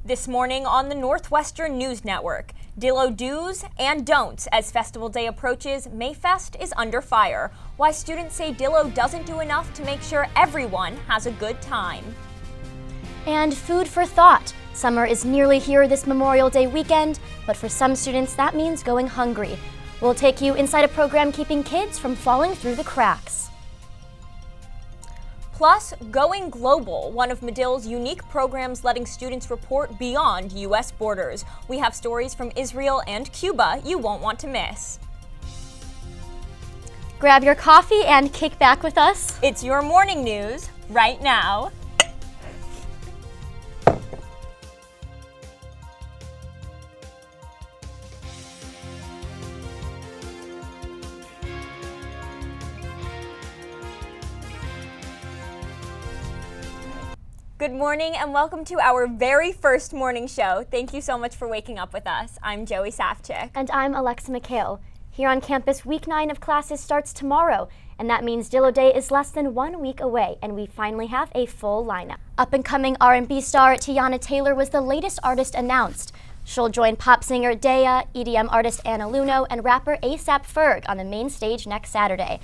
This morning on the Northwestern News Network, Dillo do's and don'ts as Festival Day approaches. Mayfest is under fire. Why students say Dillo doesn't do enough to make sure everyone has a good time. And food for thought. Summer is nearly here this Memorial Day weekend, but for some students that means going hungry. We'll take you inside a program keeping kids from falling through the cracks. Plus, Going Global, one of Medill's unique programs letting students report beyond U.S. borders. We have stories from Israel and Cuba you won't want to miss. Grab your coffee and kick back with us. It's your morning news right now. Good morning and welcome to our very first morning show. Thank you so much for waking up with us. I'm Joey Safchik. And I'm Alexa McHale. Here on campus, week 9 of classes starts tomorrow, and that means Dillo Day is less than 1 week away, and we finally have a full lineup. Up-and-coming R&B star Tiana Taylor was the latest artist announced. She'll join pop singer Daya, EDM artist Anna Luno, and rapper A$AP Ferg on the main stage next Saturday.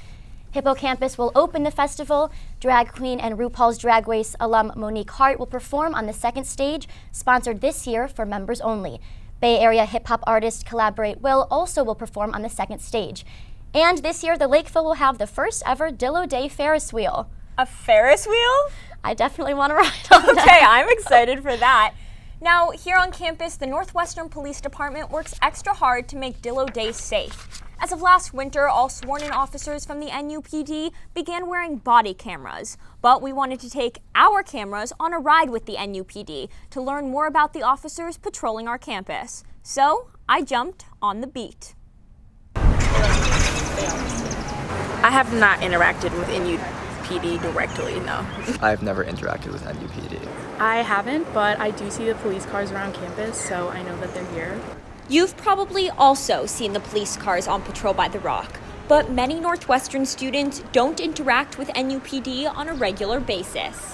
Hippocampus will open the festival. Drag queen and RuPaul's Drag Race alum Monique Hart will perform on the second stage, sponsored this year for members only. Bay Area hip-hop artist Collaborate Will also will perform on the second stage. And this year, the Lakeville will have the first ever Dillo Day Ferris wheel. A Ferris wheel? I definitely want to ride on that. Okay, I'm excited for that. Now, here on campus, the Northwestern Police Department works extra hard to make Dillo Day safe. As of last winter, all sworn-in officers from the NUPD began wearing body cameras. But we wanted to take our cameras on a ride with the NUPD to learn more about the officers patrolling our campus. So, I jumped on the beat. I have not interacted with NUPD directly, no. I've never interacted with NUPD. I haven't, but I do see the police cars around campus, so I know that they're here. You've probably also seen the police cars on patrol by the Rock, but many Northwestern students don't interact with NUPD on a regular basis.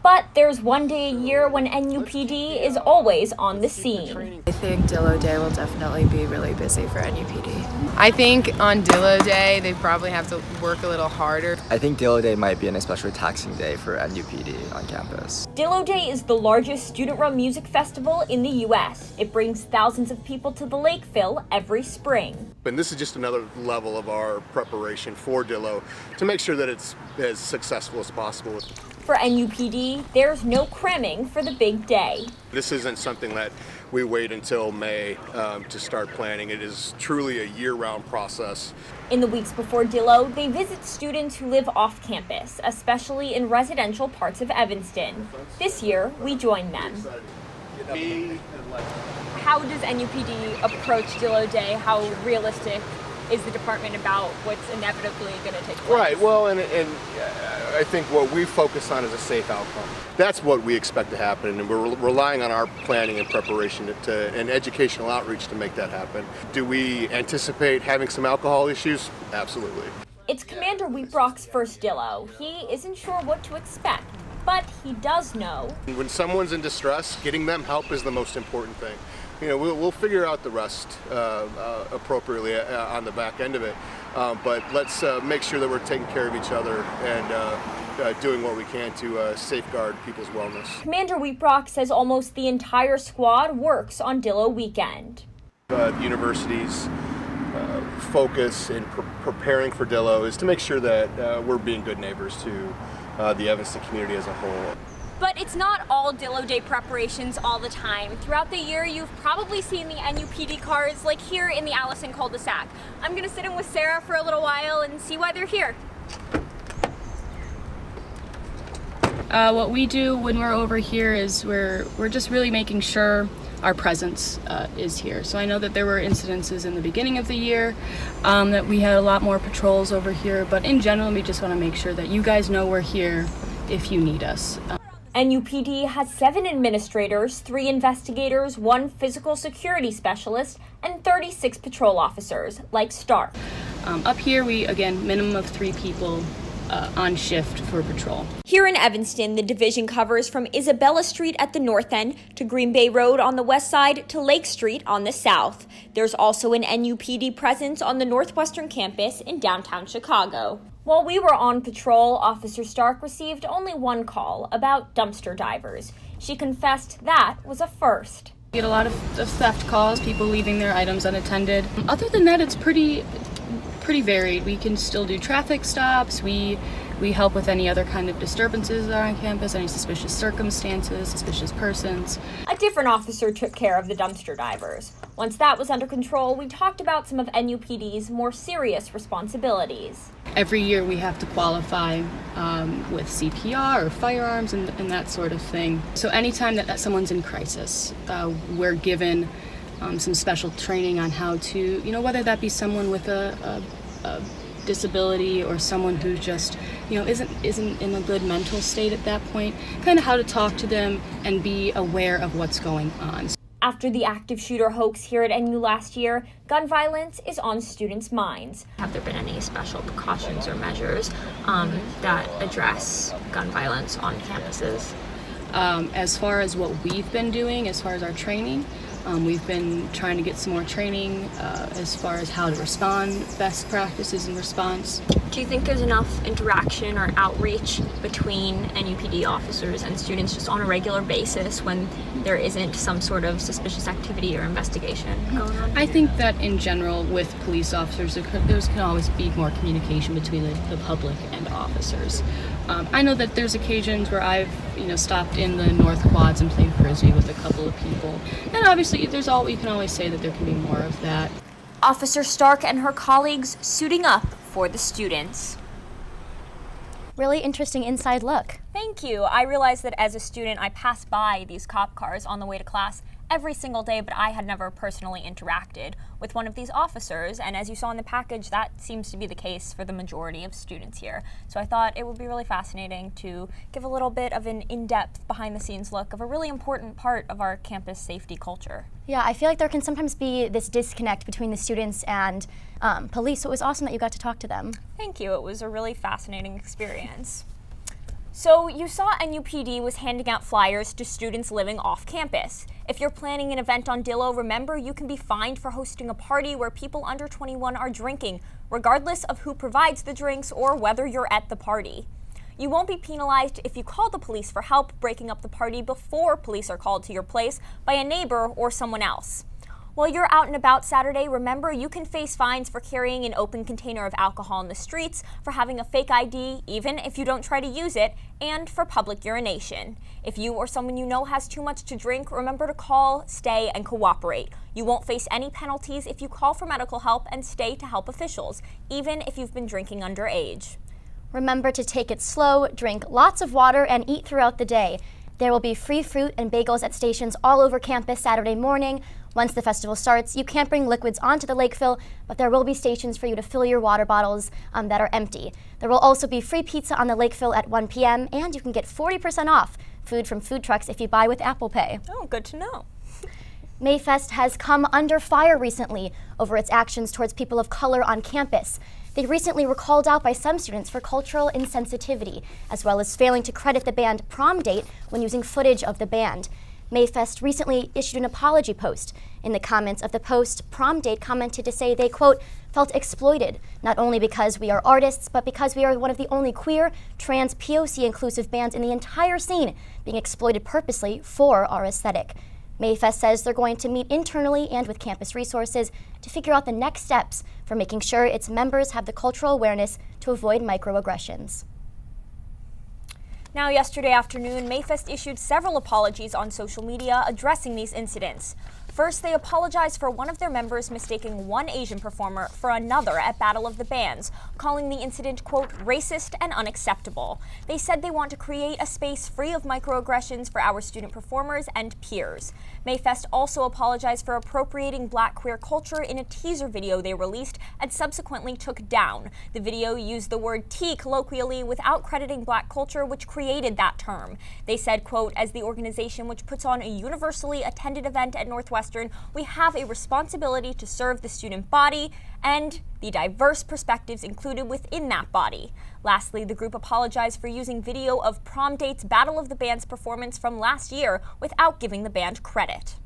But there's one day a year when NUPD is always on the scene. I think Dillo Day will definitely be really busy for NUPD. I think on Dillo Day, they probably have to work a little harder. I think Dillo Day might be an especially taxing day for NUPD on campus. Dillo Day is the largest student-run music festival in the U.S. It brings thousands of people to the Lakeville every spring. And this is just another level of our preparation for Dillo to make sure that it's as successful as possible. For NUPD, there's no cramming for the big day. This isn't something that we wait until May to start planning. It is truly a year-round process. In the weeks before Dillo, they visit students who live off campus, especially in residential parts of Evanston. This year, we join them. How does NUPD approach Dillo Day? How realistic is the department about what's inevitably going to take place? Right, well, and I think what we focus on is a safe outcome. That's what we expect to happen, and we're relying on our planning and preparation and educational outreach to make that happen. Do we anticipate having some alcohol issues? Absolutely. It's Commander Wheatbrock's first Dillo. He isn't sure what to expect, but he does know. When someone's in distress, getting them help is the most important thing. You know, we'll figure out the rest appropriately on the back end of it. But let's make sure that we're taking care of each other and doing what we can to safeguard people's wellness. Commander Wheatbrock says almost the entire squad works on Dillo weekend. The university's focus in preparing for Dillo is to make sure that we're being good neighbors to the Evanston community as a whole. But it's not all Dillo Day preparations all the time. Throughout the year, you've probably seen the NUPD cars, like here in the Allison cul-de-sac. I'm gonna sit in with Sarah for a little while and see why they're here. What we do when we're over here is we're just really making sure our presence is here. So I know that there were incidences in the beginning of the year that we had a lot more patrols over here, but in general, we just want to make sure that you guys know we're here if you need us. NUPD has 7 administrators, 3 investigators, 1 physical security specialist, and 36 patrol officers, like Stark. Up here, we, again, minimum of 3 people on shift for patrol. Here in Evanston, the division covers from Isabella Street at the north end to Green Bay Road on the west side to Lake Street on the south. There's also an NUPD presence on the northwestern campus in downtown Chicago. While we were on patrol, Officer Stark received only one call about dumpster divers. She confessed that was a first. We get a lot of theft calls, people leaving their items unattended. Other than that, it's pretty varied. We can still do traffic stops. We help with any other kind of disturbances that are on campus, any suspicious circumstances, suspicious persons. A different officer took care of the dumpster divers. Once that was under control, we talked about some of NUPD's more serious responsibilities. Every year we have to qualify with CPR or firearms and that sort of thing. So anytime that someone's in crisis, we're given some special training on how to, whether that be someone with a disability or someone who just, isn't in a good mental state at that point, kind of how to talk to them and be aware of what's going on. After the active shooter hoax here at NU last year, gun violence is on students' minds. Have there been any special precautions or measures that address gun violence on campuses? As far as what we've been doing, as far as our training, we've been trying to get some more training as far as how to respond, best practices in response. Do you think there's enough interaction or outreach between NUPD officers and students just on a regular basis when there isn't some sort of suspicious activity or investigation going on? I think that in general with police officers, there can always be more communication between the public and officers. I know that there's occasions where I've stopped in the North Quads and played Frisbee with a couple of people. And obviously you can always say that there can be more of that. Officer Stark and her colleagues suiting up for the students. Really interesting inside look. Thank you. I realized that as a student, I pass by these cop cars on the way to class every single day, but I had never personally interacted with one of these officers. And as you saw in the package, that seems to be the case for the majority of students here. So I thought it would be really fascinating to give a little bit of an in-depth, behind-the-scenes look of a really important part of our campus safety culture. Yeah, I feel like there can sometimes be this disconnect between the students and police, so it was awesome that you got to talk to them. Thank you. It was a really fascinating experience. So you saw NUPD was handing out flyers to students living off campus. If you're planning an event on Dillo, remember you can be fined for hosting a party where people under 21 are drinking, regardless of who provides the drinks or whether you're at the party. You won't be penalized if you call the police for help breaking up the party before police are called to your place by a neighbor or someone else. While you're out and about Saturday, remember you can face fines for carrying an open container of alcohol in the streets, for having a fake ID, even if you don't try to use it, and for public urination. If you or someone you know has too much to drink, remember to call, stay, and cooperate. You won't face any penalties if you call for medical help and stay to help officials, even if you've been drinking underage. Remember to take it slow, drink lots of water, and eat throughout the day. There will be free fruit and bagels at stations all over campus Saturday morning. Once the festival starts, you can't bring liquids onto the Lakeville, but there will be stations for you to fill your water bottles that are empty. There will also be free pizza on the Lakeville at 1 p.m., and you can get 40% off food from food trucks if you buy with Apple Pay. Oh, good to know. Mayfest has come under fire recently over its actions towards people of color on campus. They recently were called out by some students for cultural insensitivity, as well as failing to credit the band Prom Date when using footage of the band. Mayfest recently issued an apology post. In the comments of the post, Prom Date commented to say they, quote, felt exploited, not only because we are artists, but because we are one of the only queer, trans, POC inclusive bands in the entire scene being exploited purposely for our aesthetic. Mayfest says they're going to meet internally and with campus resources to figure out the next steps for making sure its members have the cultural awareness to avoid microaggressions. Now, yesterday afternoon, Mayfest issued several apologies on social media addressing these incidents. First, they apologized for one of their members mistaking one Asian performer for another at Battle of the Bands, calling the incident, quote, racist and unacceptable. They said they want to create a space free of microaggressions for our student performers and peers. Mayfest also apologized for appropriating Black queer culture in a teaser video they released and subsequently took down. The video used the word tea colloquially without crediting Black culture, which created created that term. They said, quote, "As the organization which puts on a universally attended event at Northwestern, we have a responsibility to serve the student body and the diverse perspectives included within that body." Lastly, the group apologized for using video of Prom Date's Battle of the Bands performance from last year without giving the band credit.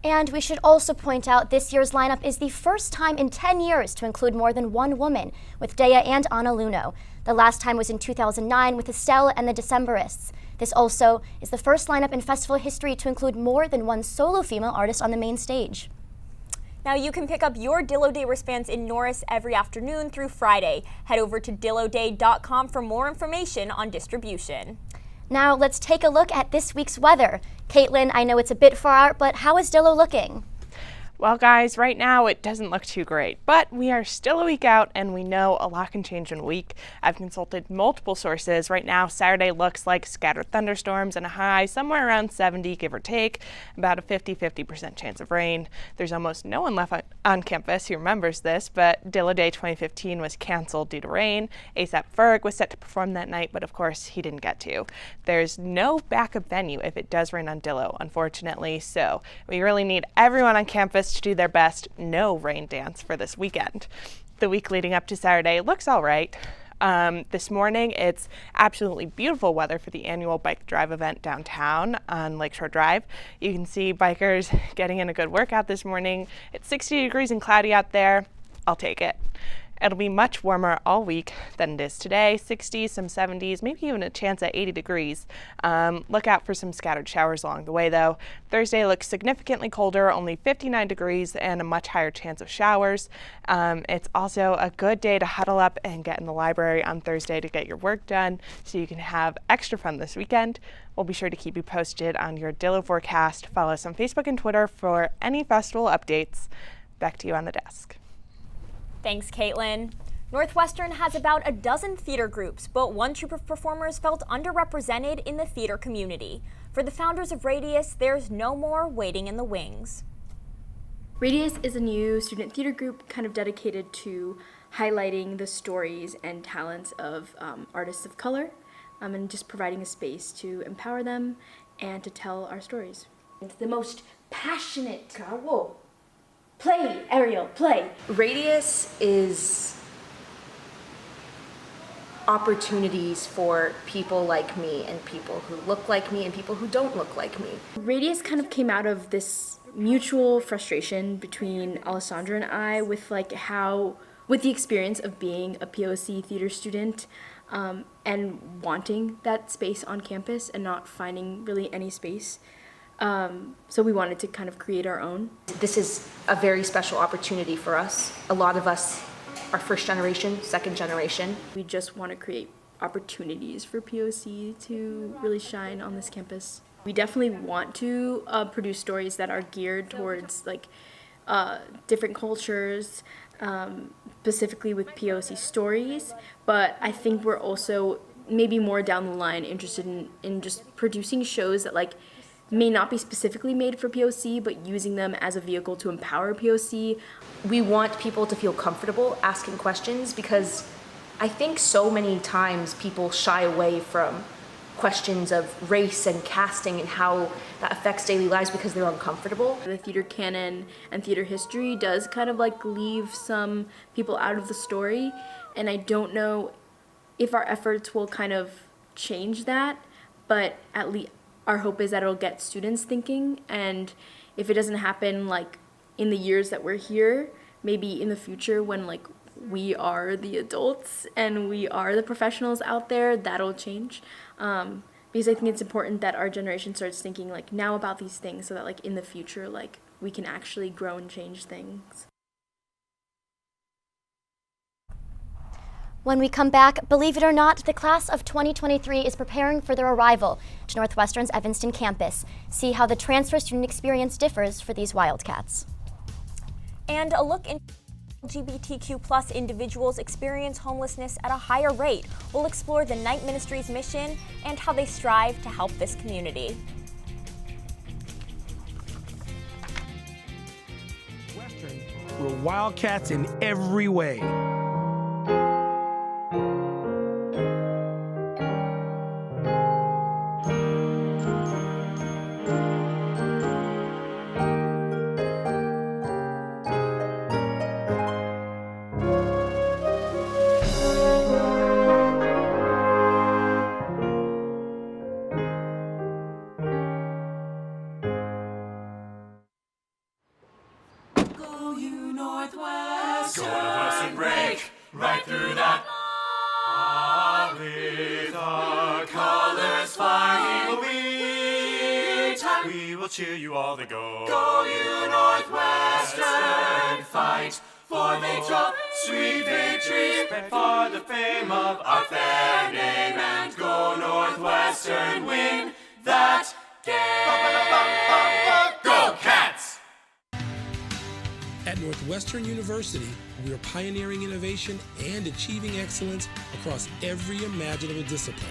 And we should also point out this year's lineup is the first time in 10 years to include more than one woman, with Dea and Ana Luno. The last time was in 2009 with Estelle and the Decemberists. This also is the first lineup in festival history to include more than one solo female artist on the main stage. Now you can pick up your Dillo Day wristbands in Norris every afternoon through Friday. Head over to dilloday.com for more information on distribution. Now let's take a look at this week's weather. Caitlin, I know it's a bit far out, but how is Dillo looking? Well, guys, right now it doesn't look too great, but we are still a week out and we know a lot can change in a week. I've consulted multiple sources. Right now, Saturday looks like scattered thunderstorms and a high somewhere around 70, give or take, about a 50% chance of rain. There's almost no one left on campus who remembers this, but Dillo Day 2015 was canceled due to rain. A$AP Ferg was set to perform that night, but of course he didn't get to. There's no backup venue if it does rain on Dillo, unfortunately, so we really need everyone on campus to do their best no rain dance for this weekend. The week leading up to Saturday looks all right. This morning, it's absolutely beautiful weather for the annual bike drive event downtown on Lakeshore Drive. You can see bikers getting in a good workout this morning. It's 60 degrees and cloudy out there. I'll take it. It'll be much warmer all week than it is today, 60s, some 70s, maybe even a chance at 80 degrees. Look out for some scattered showers along the way, though. Thursday looks significantly colder, only 59 degrees and a much higher chance of showers. It's also a good day to huddle up and get in the library on Thursday to get your work done so you can have extra fun this weekend. We'll be sure to keep you posted on your Dillo forecast. Follow us on Facebook and Twitter for any festival updates. Back to you on the desk. Thanks, Caitlin. Northwestern has about a dozen theater groups, but one troupe of performers felt underrepresented in the theater community. For the founders of Radius, there's no more waiting in the wings. Radius is a new student theater group kind of dedicated to highlighting the stories and talents of artists of color and just providing a space to empower them and to tell our stories. It's the most passionate whoa. Play, Ariel, play. Radius is opportunities for people like me and people who look like me and people who don't look like me. Radius kind of came out of this mutual frustration between Alessandra and I with with the experience of being a POC theater student and wanting that space on campus and not finding really any space. So we wanted to kind of create our own. This is a very special opportunity for us. A lot of us are first generation, second generation. We just want to create opportunities for POC to really shine on this campus. We definitely want to produce stories that are geared towards different cultures, specifically with POC stories, but I think we're also maybe more down the line interested in just producing shows that may not be specifically made for POC, but using them as a vehicle to empower POC. We want people to feel comfortable asking questions because I think so many times people shy away from questions of race and casting and how that affects daily lives because they're uncomfortable. The theater canon and theater history does kind of leave some people out of the story, and I don't know if our efforts will kind of change that, but at least our hope is that it'll get students thinking, and if it doesn't happen in the years that we're here, maybe in the future when we are the adults and we are the professionals out there, that'll change. Because I think it's important that our generation starts thinking now about these things so that in the future we can actually grow and change things. When we come back, believe it or not, the class of 2023 is preparing for their arrival to Northwestern's Evanston campus. See how the transfer student experience differs for these Wildcats. And a look into LGBTQ+ individuals experience homelessness at a higher rate. We'll explore the Night Ministry's mission and how they strive to help this community. Western, we're Wildcats in every way. Northwestern. Go Northwestern, break right through that. With our colors flying, we will cheer you all to go. Go you Northwestern, fight for victory, sweet victory, spread for the fame of our fair name, and go Northwestern, win that game. Go Cats! At Northwestern University, we are pioneering innovation and achieving excellence across every imaginable discipline.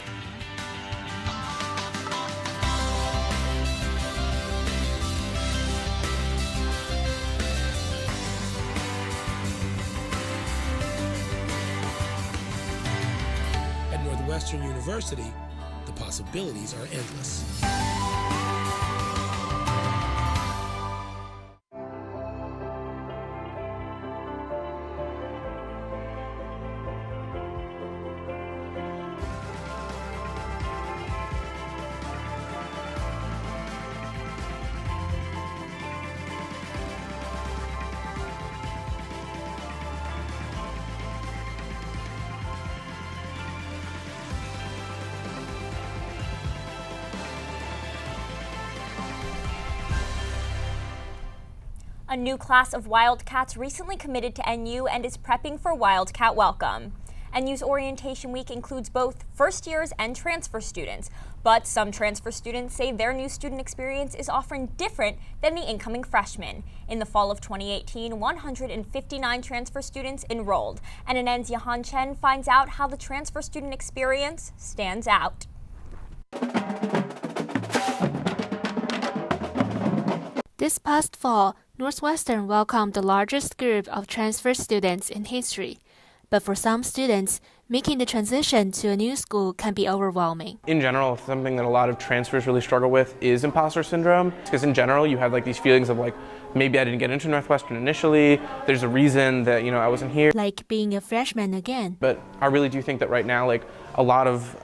At Northwestern University, the possibilities are endless. A new class of Wildcats recently committed to NU and is prepping for Wildcat Welcome. NU's orientation week includes both first years and transfer students, but some transfer students say their new student experience is often different than the incoming freshmen. In the fall of 2018, 159 transfer students enrolled. NNN's Yahan Chen finds out how the transfer student experience stands out. This past fall, Northwestern welcomed the largest group of transfer students in history. But for some students, making the transition to a new school can be overwhelming. In general, something that a lot of transfers really struggle with is imposter syndrome. Because in general, you have like these feelings of like, maybe I didn't get into Northwestern initially. There's a reason that, I wasn't here. Like being a freshman again. But I really do think that right now, like a lot of,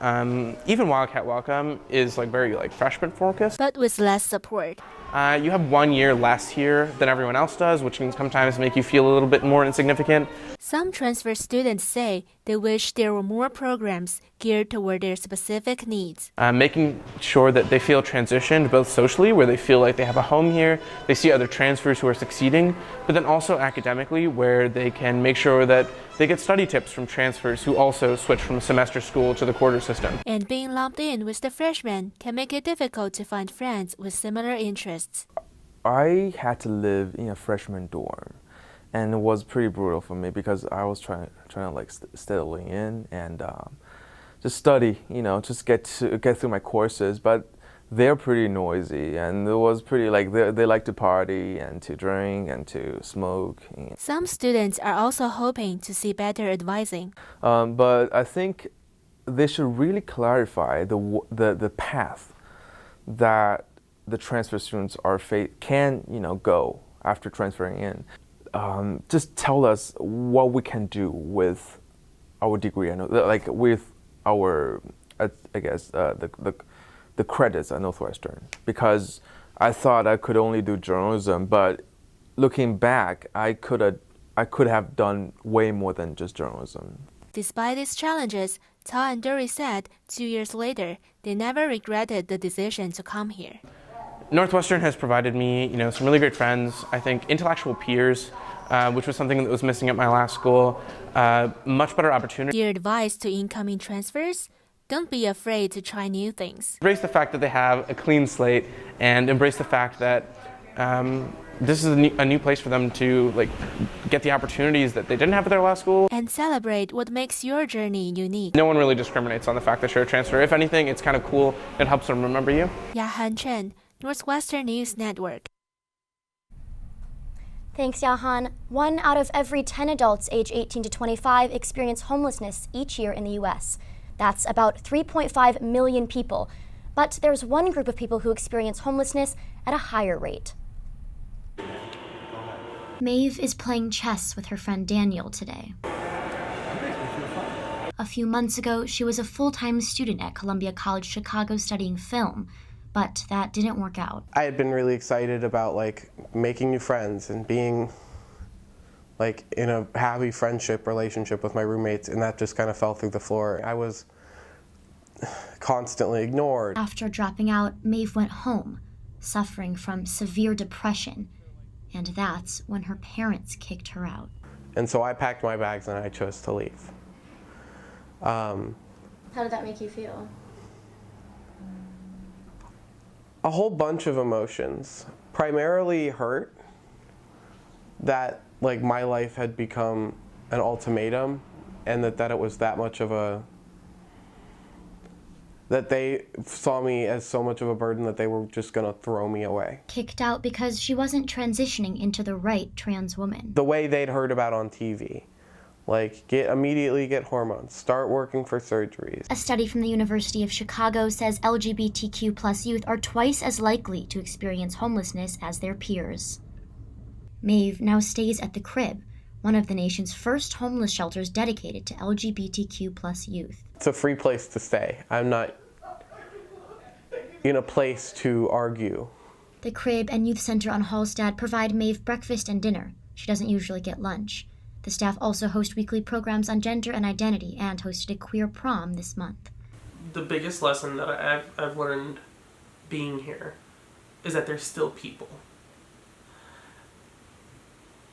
even Wildcat Welcome is like very like freshman focused. But with less support. You have 1 year less here than everyone else does, which can sometimes make you feel a little bit more insignificant. Some transfer students say they wish there were more programs geared toward their specific needs. Making sure that they feel transitioned both socially, where they feel like they have a home here, they see other transfers who are succeeding, but then also academically, where they can make sure that they get study tips from transfers who also switch from semester school to the quarter system. And being lumped in with the freshmen can make it difficult to find friends with similar interests. I had to live in a freshman dorm, and it was pretty brutal for me because I was trying to like steadily in and just study, just get through my courses. But they're pretty noisy, and it was pretty like they like to party and to drink and to smoke. Some students are also hoping to see better advising. But I think they should really clarify the path that the transfer students can go after transferring in. Just tell us what we can do with our degree, like with our, I guess, the credits at Northwestern, because I thought I could only do journalism, but looking back, I could have done way more than just journalism. Despite these challenges, Ta and Dury said 2 years later, they never regretted the decision to come here. Northwestern has provided me, some really great friends, I think intellectual peers, which was something that was missing at my last school, much better opportunity. Your advice to incoming transfers? Don't be afraid to try new things. Embrace the fact that they have a clean slate, and embrace the fact that this is a new place for them to get the opportunities that they didn't have at their last school. And celebrate what makes your journey unique. No one really discriminates on the fact that you're a transfer. If anything, it's kind of cool. It helps them remember you. Yahan Chen, Northwestern News Network. Thanks, Yahan. 1 out of every 10 adults age 18 to 25 experience homelessness each year in the U.S. That's about 3.5 million people. But there's one group of people who experience homelessness at a higher rate. Maeve is playing chess with her friend Daniel today. A few months ago, she was a full-time student at Columbia College Chicago studying film, but that didn't work out. I had been really excited about making new friends and being like in a happy friendship relationship with my roommates, and that just kind of fell through the floor. I was constantly ignored. After dropping out, Maeve went home, suffering from severe depression, and that's when her parents kicked her out. And so I packed my bags and I chose to leave. How did that make you feel? A whole bunch of emotions, primarily hurt that like my life had become an ultimatum, and that it was that much of a, that they saw me as so much of a burden that they were just gonna throw me away. Kicked out because she wasn't transitioning into the right trans woman. The way they'd heard about on TV, like immediately get hormones, start working for surgeries. A study from the University of Chicago says LGBTQ+ youth are twice as likely to experience homelessness as their peers. Maeve now stays at the Crib, one of the nation's first homeless shelters dedicated to LGBTQ+ youth. It's a free place to stay. I'm not in a place to argue. The Crib and Youth Center on Hallstatt provide Maeve breakfast and dinner. She doesn't usually get lunch. The staff also host weekly programs on gender and identity and hosted a queer prom this month. The biggest lesson that I've learned being here is that there's still people.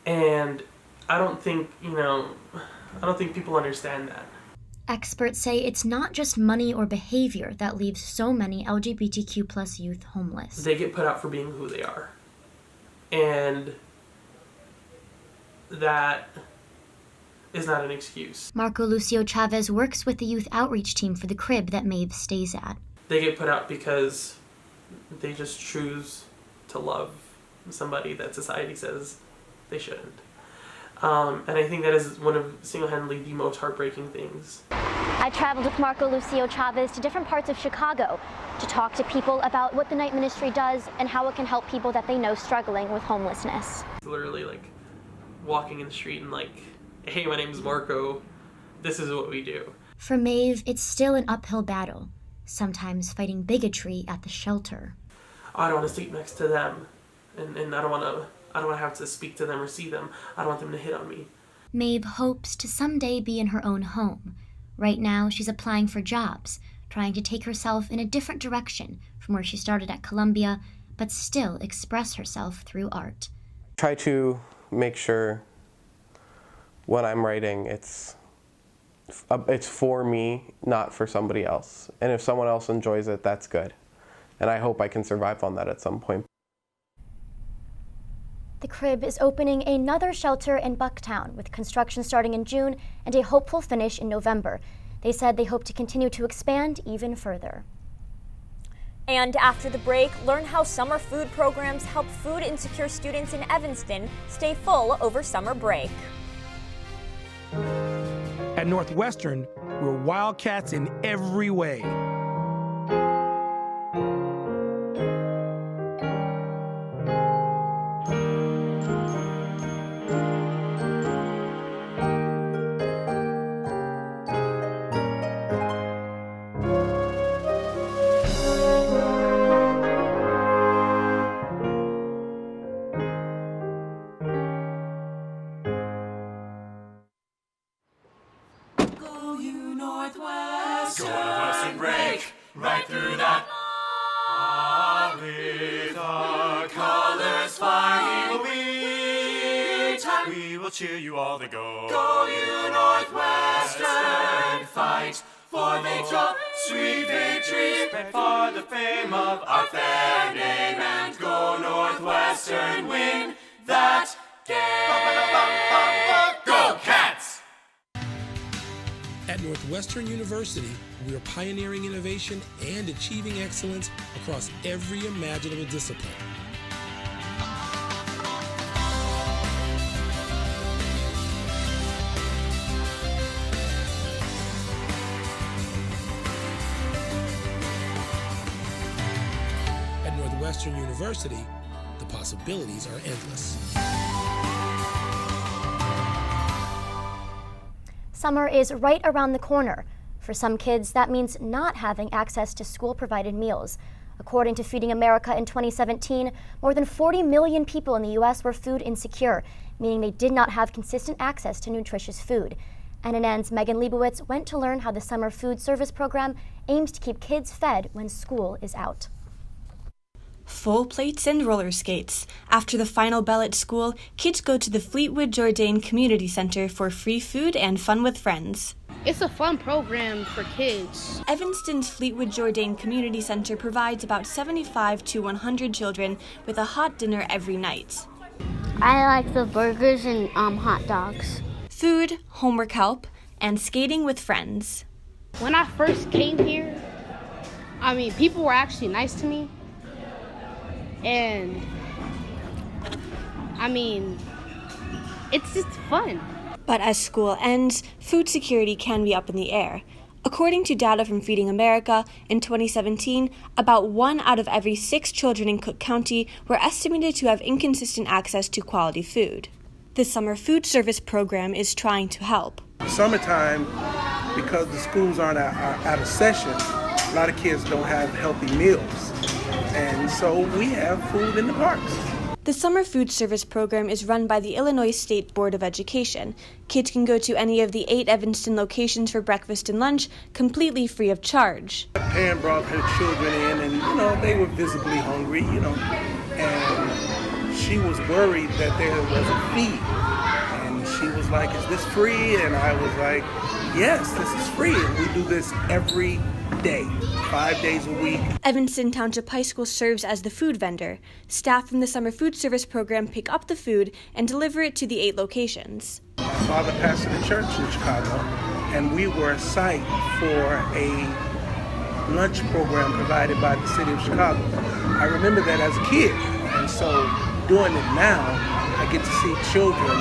And I don't think people understand that. Experts say it's not just money or behavior that leaves so many LGBTQ+ youth homeless. They get put out for being who they are. And that is not an excuse. Marco Lucio Chavez works with the youth outreach team for the Crib that Maeve stays at. They get put out because they just choose to love somebody that society says they shouldn't. And I think that is one of single-handedly the most heartbreaking things. I traveled with Marco Lucio Chavez to different parts of Chicago to talk to people about what the night ministry does and how it can help people that they know struggling with homelessness. It's literally like walking in the street and like, hey, my name's Marco, this is what we do. For Maeve, it's still an uphill battle, sometimes fighting bigotry at the shelter. I don't want to sleep next to them, and I don't want to have to speak to them or see them. I don't want them to hit on me. Maeve hopes to someday be in her own home. Right now, she's applying for jobs, trying to take herself in a different direction from where she started at Columbia, but still express herself through art. Try to make sure when I'm writing, it's for me, not for somebody else. And if someone else enjoys it, that's good. And I hope I can survive on that at some point. The Crib is opening another shelter in Bucktown, with construction starting in June and a hopeful finish in November. They said they hope to continue to expand even further. And after the break, learn how summer food programs help food insecure students in Evanston stay full over summer break. At Northwestern, we're Wildcats in every way. Cheer you all to go. Go you Northwestern, fight for victory, sweet victory, spread for the fame of our fair name, and go Northwestern, win that game. Go Cats! At Northwestern University, we are pioneering innovation and achieving excellence across every imaginable discipline. Northwestern University, the possibilities are endless. Summer is right around the corner. For some kids, that means not having access to school-provided meals. According to Feeding America in 2017, more than 40 million people in the U.S. were food insecure, meaning they did not have consistent access to nutritious food. NNN's Megan Leibowitz went to learn how the summer food service program aims to keep kids fed when school is out. Full plates and roller skates. After the final bell at school, kids go to the Fleetwood Jourdain Community Center for free food and fun with friends. It's a fun program for kids. Evanston's Fleetwood Jourdain Community Center provides about 75 to 100 children with a hot dinner every night. I like the burgers and hot dogs. Food, homework help, and skating with friends. When I first came here, people were actually nice to me. And, it's just fun. But as school ends, food security can be up in the air. According to data from Feeding America, in 2017, about 1 out of every 6 children in Cook County were estimated to have inconsistent access to quality food. The summer food service program is trying to help. Summertime, because the schools aren't out of session, a lot of kids don't have healthy meals. And so we have food in the parks. The summer food service program is run by the Illinois State Board of Education. Kids can go to any of the 8 Evanston locations for breakfast and lunch completely free of charge. A parent brought her children in and, they were visibly hungry, and she was worried that there was a fee. And she was like, is this free? And I was like, yes, this is free. And we do this every day, 5 days a week. Evanston Township High School serves as the food vendor. Staff from the summer food service program pick up the food and deliver it to the 8 locations. Father pastored the church in Chicago, and we were a site for a lunch program provided by the city of Chicago. I remember that as a kid, and so doing it now, I get to see children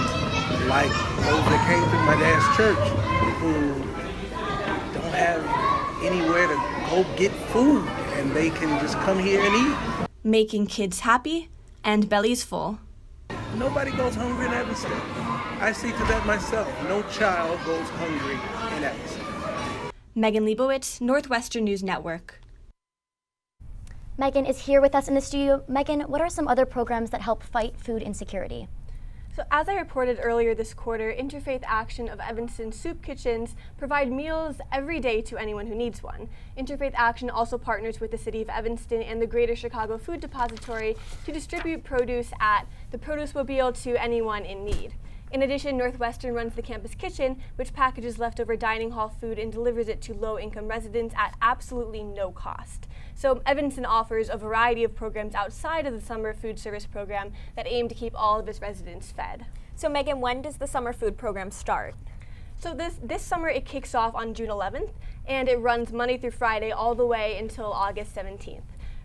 like those that came through my dad's church who don't have anywhere to go get food, and they can just come here and eat. Making kids happy and bellies full. Nobody goes hungry in Evanston. I see to that myself. No child goes hungry in Evanston. Megan Leibowitz, Northwestern News Network. Megan is here with us in the studio. Megan, what are some other programs that help fight food insecurity? So as I reported earlier this quarter, Interfaith Action of Evanston Soup Kitchens provide meals every day to anyone who needs one. Interfaith Action also partners with the City of Evanston and the Greater Chicago Food Depository to distribute produce at the Produce Mobile to anyone in need. In addition, Northwestern runs the campus kitchen, which packages leftover dining hall food and delivers it to low-income residents at absolutely no cost. So Evanston offers a variety of programs outside of the summer food service program that aim to keep all of its residents fed. So Megan, when does the summer food program start? So this summer it kicks off on June 11th, and it runs Monday through Friday all the way until August 17th.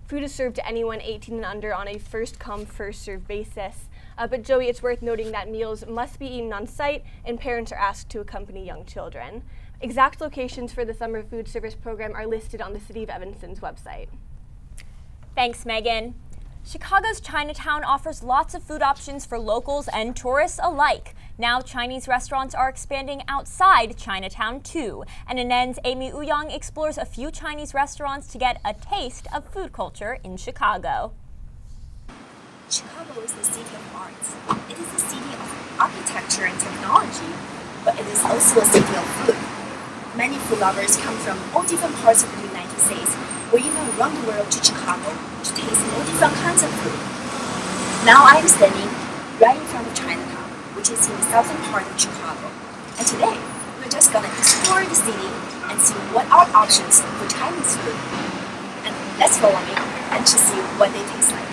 Food is served to anyone 18 and under on a first-come, first-served basis. But Joey, it's worth noting that meals must be eaten on site, and parents are asked to accompany young children. Exact locations for the summer food service program are listed on the City of Evanston's website. Thanks, Megan. Chicago's Chinatown offers lots of food options for locals and tourists alike. Now Chinese restaurants are expanding outside Chinatown too. NNN's Amy Ouyang explores a few Chinese restaurants to get a taste of food culture in Chicago. Chicago is the city of arts. It is a city of architecture and technology, but it is also a city of food. Many food lovers come from all different parts of the United States or even around the world to Chicago to taste all different kinds of food. Now I am standing right in front of Chinatown, which is in the southern part of Chicago. And today, we're just gonna explore the city and see what are options for Chinese food. And let's follow me and to see what they taste like.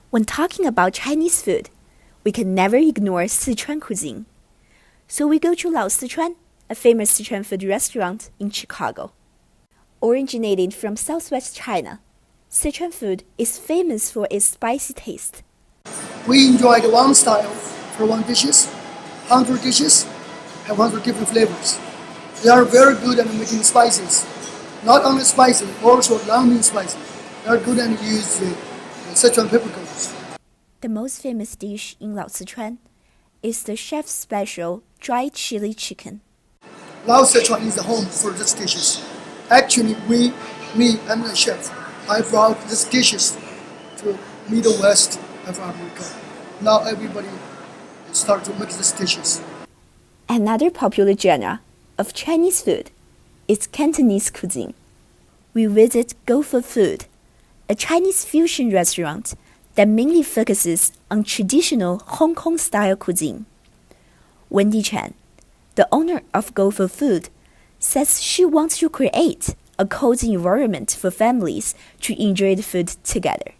When talking about Chinese food, we can never ignore Sichuan cuisine. So we go to Lao Sichuan, a famous Sichuan food restaurant in Chicago. Originating from southwest China, Sichuan food is famous for its spicy taste. We enjoy the one style for one dishes, 100 dishes, have 100 different flavors. They are very good at making spices. Not only spicy, also long spicy. They are good at using Sichuan peppercorns. The most famous dish in Lao Sichuan is the chef's special dry chili chicken. Lao Sichuan is the home for these dishes. Actually, me and the chef, I brought these dishes to Middle West of America. Now everybody start to make these dishes. Another popular genre of Chinese food is Cantonese cuisine. We visit Go for Food, a Chinese fusion restaurant that mainly focuses on traditional Hong Kong-style cuisine. Wendy Chan, the owner of Go for Food, says she wants to create a cozy environment for families to enjoy the food together.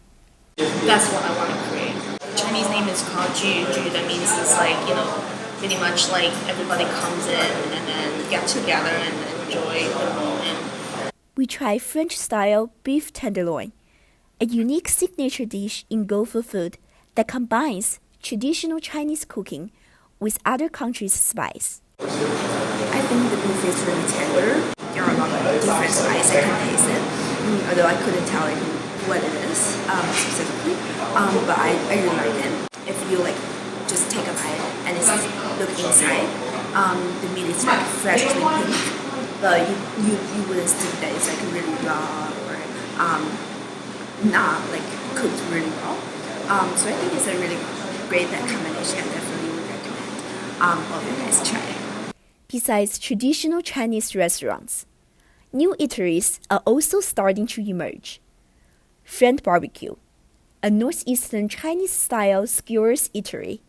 That's what I want to create. The Chinese name is called Ju. That means it's like, pretty much like everybody comes in and then get together and enjoy the moment. We try French-style beef tenderloin, a unique signature dish in Go for Food that combines traditional Chinese cooking with other countries' spice. I think the beef is really tender. There are a lot of different spices. I can taste it, although I couldn't tell what it is specifically. But I really like it. If you just take a bite and look inside, the meat is freshly pink, but you wouldn't think that it's really raw or not cooked really well. So I think it's a really great combination. I definitely would recommend all of you guys try it. Besides traditional Chinese restaurants, new eateries are also starting to emerge. Friend Barbecue, a northeastern Chinese-style skewers eatery,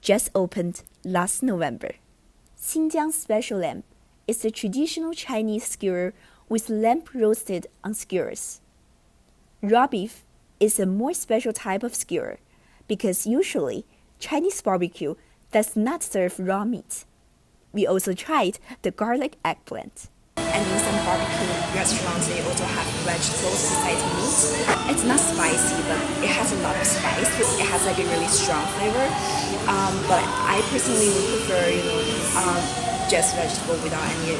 just opened last November. Xinjiang Special Lamb is a traditional Chinese skewer with lamb roasted on skewers. Raw beef is a more special type of skewer because usually Chinese barbecue does not serve raw meat. We also tried the garlic eggplant. And in some barbecue restaurants, they also have vegetables besides meat. It's not spicy, but it has a lot of spice. It has a really strong flavor. But I personally would prefer, just vegetable without any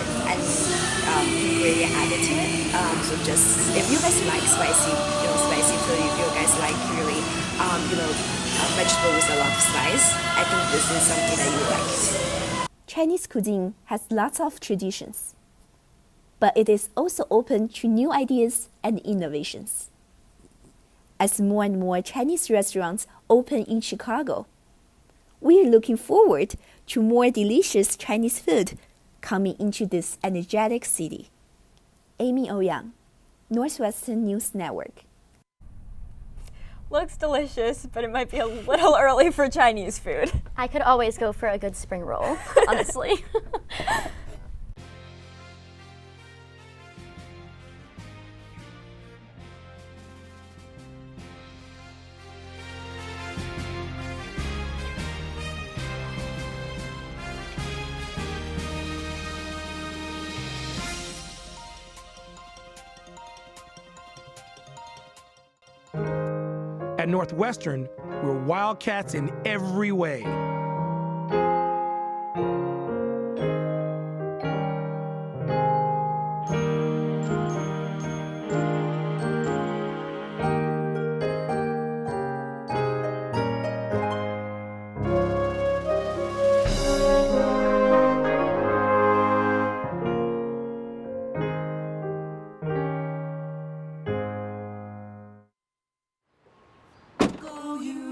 ingredient added to it. So just if you guys like spicy food, if you guys like really, vegetable with a lot of spice, I think this is something that you like. Chinese cuisine has lots of traditions, but it is also open to new ideas and innovations. As more and more Chinese restaurants open in Chicago, we are looking forward to more delicious Chinese food coming into this energetic city. Amy Ouyang, Northwestern News Network. Looks delicious, but it might be a little early for Chinese food. I could always go for a good spring roll, honestly. At Northwestern, we're wildcats in every way.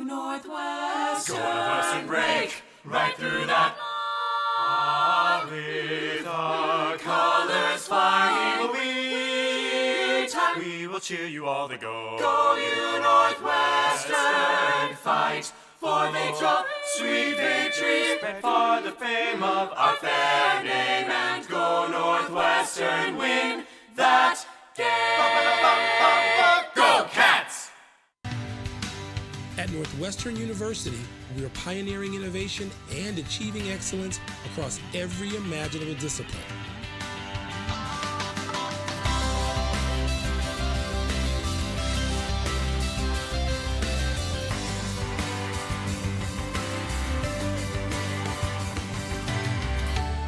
Northwestern break right through that. With our colors flying, we will cheer you all to go. Go you Northwestern, fight for victory, sweet victory, spread for the fame of our fair name, and go Northwestern, win that game. Go Cats! At Northwestern University, we are pioneering innovation and achieving excellence across every imaginable discipline.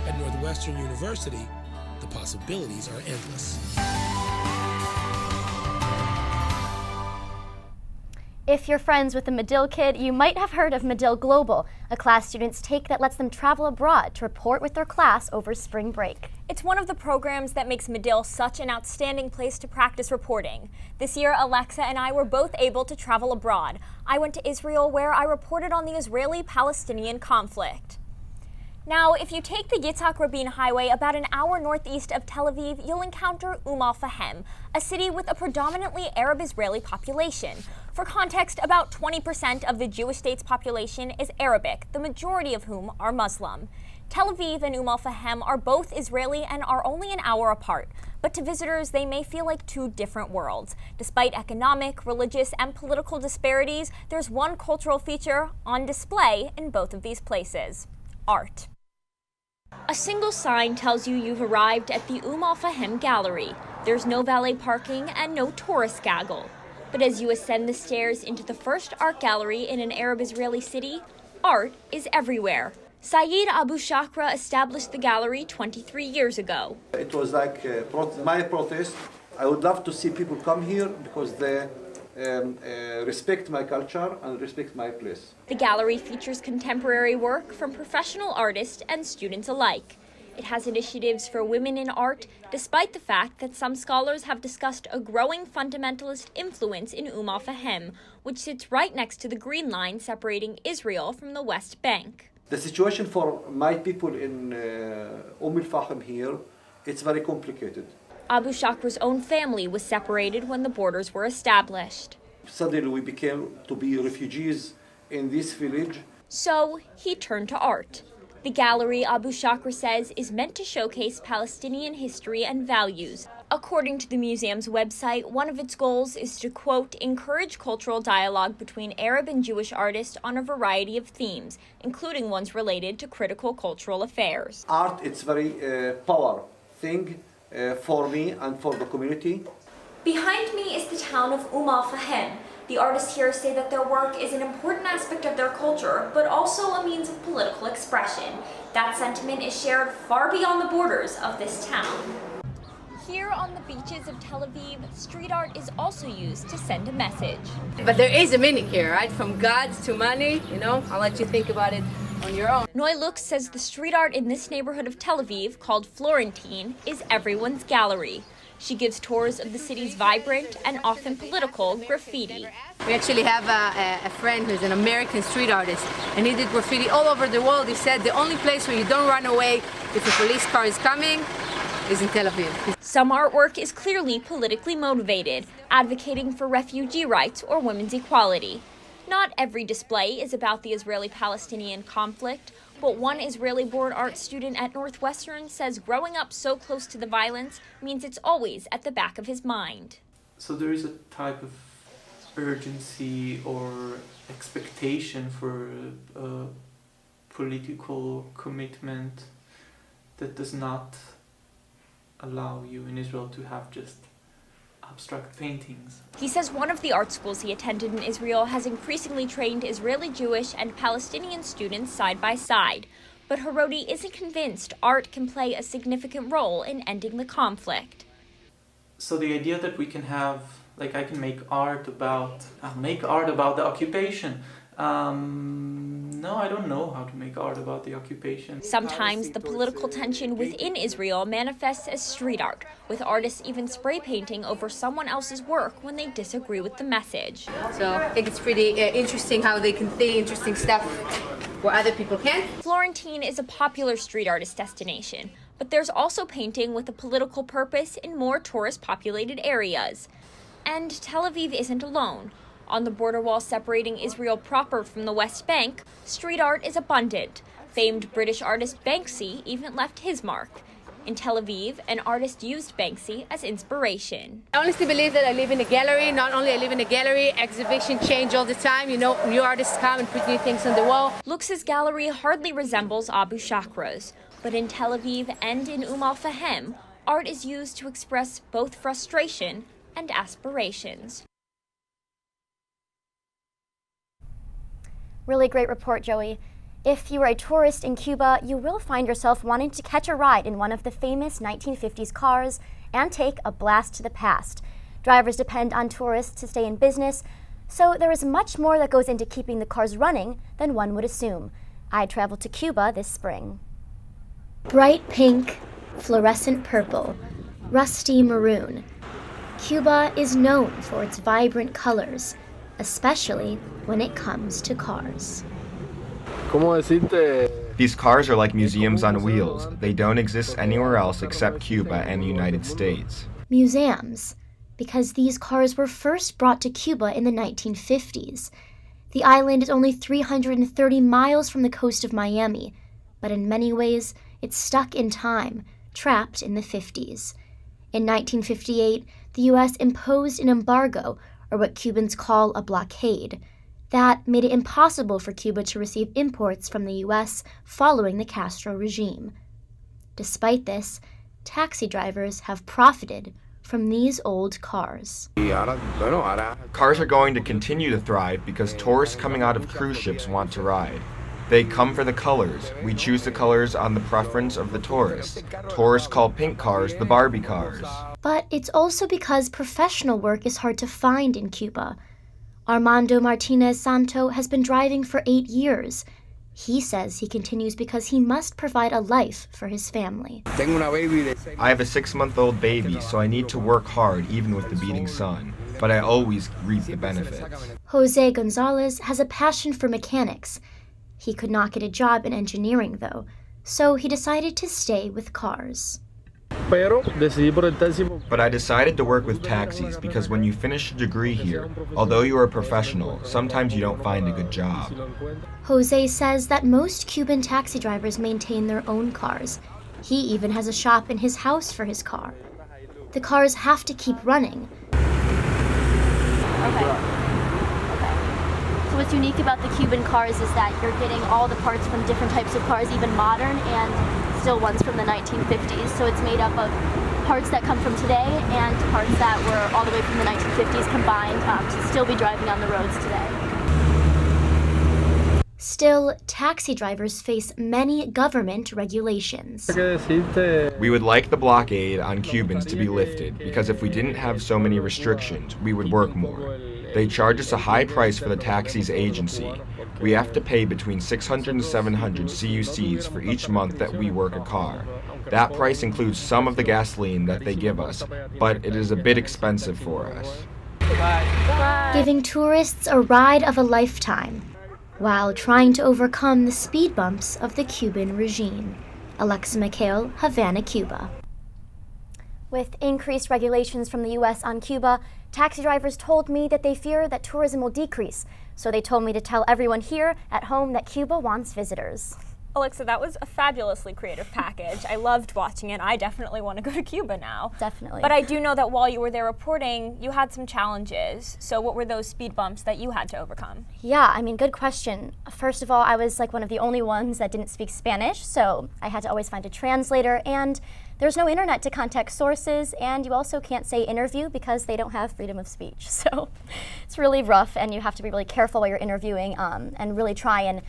At Northwestern University, the possibilities are endless. If you're friends with the Medill Kid, you might have heard of Medill Global, a class students take that lets them travel abroad to report with their class over spring break. It's one of the programs that makes Medill such an outstanding place to practice reporting. This year, Alexa and I were both able to travel abroad. I went to Israel, where I reported on the Israeli-Palestinian conflict. Now, if you take the Yitzhak Rabin Highway about an hour northeast of Tel Aviv, you'll encounter Al-Fahem, a city with a predominantly Arab-Israeli population. For context, about 20% of the Jewish state's population is Arabic, the majority of whom are Muslim. Tel Aviv and Al-Fahem are both Israeli and are only an hour apart, but to visitors they may feel like two different worlds. Despite economic, religious, and political disparities, there's one cultural feature on display in both of these places: art. A single sign tells you you've arrived at the Al-Fahem Gallery. There's no valet parking and no tourist gaggle. But as you ascend the stairs into the first art gallery in an Arab-Israeli city, art is everywhere. Saeed Abu Shakra established the gallery 23 years ago. It was like my protest. I would love to see people come here because they respect my culture and respect my place. The gallery features contemporary work from professional artists and students alike. It has initiatives for women in art, despite the fact that some scholars have discussed a growing fundamentalist influence in Al-Fahem, which sits right next to the Green Line separating Israel from the West Bank. The situation for my people in Al-Fahem here, it's very complicated. Abu Shakra's own family was separated when the borders were established. Suddenly we became to be refugees in this village. So he turned to art. The gallery, Abu Shakra says, is meant to showcase Palestinian history and values. According to the museum's website, one of its goals is to, quote, encourage cultural dialogue between Arab and Jewish artists on a variety of themes, including ones related to critical cultural affairs. Art, it's very powerful thing for me and for the community. Behind me is the town of Al-Fahem. The artists here say that their work is an important aspect of their culture, but also a means of political expression. That sentiment is shared far beyond the borders of this town. Here on the beaches of Tel Aviv, street art is also used to send a message. But there is a meaning here, right? From God to money, I'll let you think about it on your own. Noy Lux says the street art in this neighborhood of Tel Aviv, called Florentine, is everyone's gallery. She gives tours of the city's vibrant and often political graffiti. We actually have a friend who's an American street artist, and he did graffiti all over the world. He said the only place where you don't run away if a police car is coming is in Tel Aviv. Some artwork is clearly politically motivated, advocating for refugee rights or women's equality. Not every display is about the Israeli-Palestinian conflict, but one Israeli-born art student at Northwestern says growing up so close to the violence means it's always at the back of his mind. So there is a type of urgency or expectation for political commitment that does not allow you in Israel to have just abstract paintings. He says one of the art schools he attended in Israel has increasingly trained Israeli Jewish and Palestinian students side by side. But Herodi isn't convinced art can play a significant role in ending the conflict. So the idea that we can have, like I can make art about the occupation. No, I don't know how to make art about the occupation. Sometimes the political tension within Israel manifests as street art, with artists even spray painting over someone else's work when they disagree with the message. So I think it's pretty interesting how they can say interesting stuff where other people can't. Florentine is a popular street artist destination, but there's also painting with a political purpose in more tourist-populated areas. And Tel Aviv isn't alone. On the border wall separating Israel proper from the West Bank, street art is abundant. Famed British artist Banksy even left his mark. In Tel Aviv, an artist used Banksy as inspiration. I honestly believe that I live in a gallery. Not only I live in a gallery, exhibitions change all the time. New artists come and put new things on the wall. Lux's gallery hardly resembles Abu Shakra's, but in Tel Aviv and in Al-Fahem, art is used to express both frustration and aspirations. Really great report, Joey. If you are a tourist in Cuba, you will find yourself wanting to catch a ride in one of the famous 1950s cars and take a blast to the past. Drivers depend on tourists to stay in business, so there is much more that goes into keeping the cars running than one would assume. I traveled to Cuba this spring. Bright pink, fluorescent purple, rusty maroon. Cuba is known for its vibrant colors, especially when it comes to cars. These cars are like museums on wheels. They don't exist anywhere else except Cuba and the United States. Museums, because these cars were first brought to Cuba in the 1950s. The island is only 330 miles from the coast of Miami, but in many ways, it's stuck in time, trapped in the 50s. In 1958, the U.S. imposed an embargo, or what Cubans call a blockade. That made it impossible for Cuba to receive imports from the U.S. following the Castro regime. Despite this, taxi drivers have profited from these old cars. Cars are going to continue to thrive because tourists coming out of cruise ships want to ride. They come for the colors. We choose the colors on the preference of the tourists. Tourists call pink cars the Barbie cars. But it's also because professional work is hard to find in Cuba. Armando Martinez Santo has been driving for 8 years. He says he continues because he must provide a life for his family. I have a 6-month-old baby, so I need to work hard even with the beating sun. But I always reap the benefits. Jose Gonzalez has a passion for mechanics. He could not get a job in engineering, though, so he decided to stay with cars. But I decided to work with taxis because when you finish a degree here, although you are a professional, sometimes you don't find a good job. Jose says that most Cuban taxi drivers maintain their own cars. He even has a shop in his house for his car. The cars have to keep running. So what's unique about the Cuban cars is that you're getting all the parts from different types of cars, even modern and still ones from the 1950s. So it's made up of parts that come from today and parts that were all the way from the 1950s combined to still be driving on the roads today. Still, taxi drivers face many government regulations. We would like the blockade on Cubans to be lifted because if we didn't have so many restrictions, we would work more. They charge us a high price for the taxis agency. We have to pay between 600 and 700 CUCs for each month that we work a car. That price includes some of the gasoline that they give us, but it is a bit expensive for us. Giving tourists a ride of a lifetime, while trying to overcome the speed bumps of the Cuban regime. Alexa McHale, Havana, Cuba. With increased regulations from the U.S. on Cuba, taxi drivers told me that they fear that tourism will decrease. So they told me to tell everyone here at home that Cuba wants visitors. Alexa, that was a fabulously creative package. I loved watching it. I definitely want to go to Cuba now. Definitely. But I do know that while you were there reporting, you had some challenges. So what were those speed bumps that you had to overcome? Yeah, I mean, good question. First of all, I was like one of the only ones that didn't speak Spanish, so I had to always find a translator, and there's no internet to contact sources, and you also can't say interview because they don't have freedom of speech. So it's really rough, and you have to be really careful while you're interviewing and really try and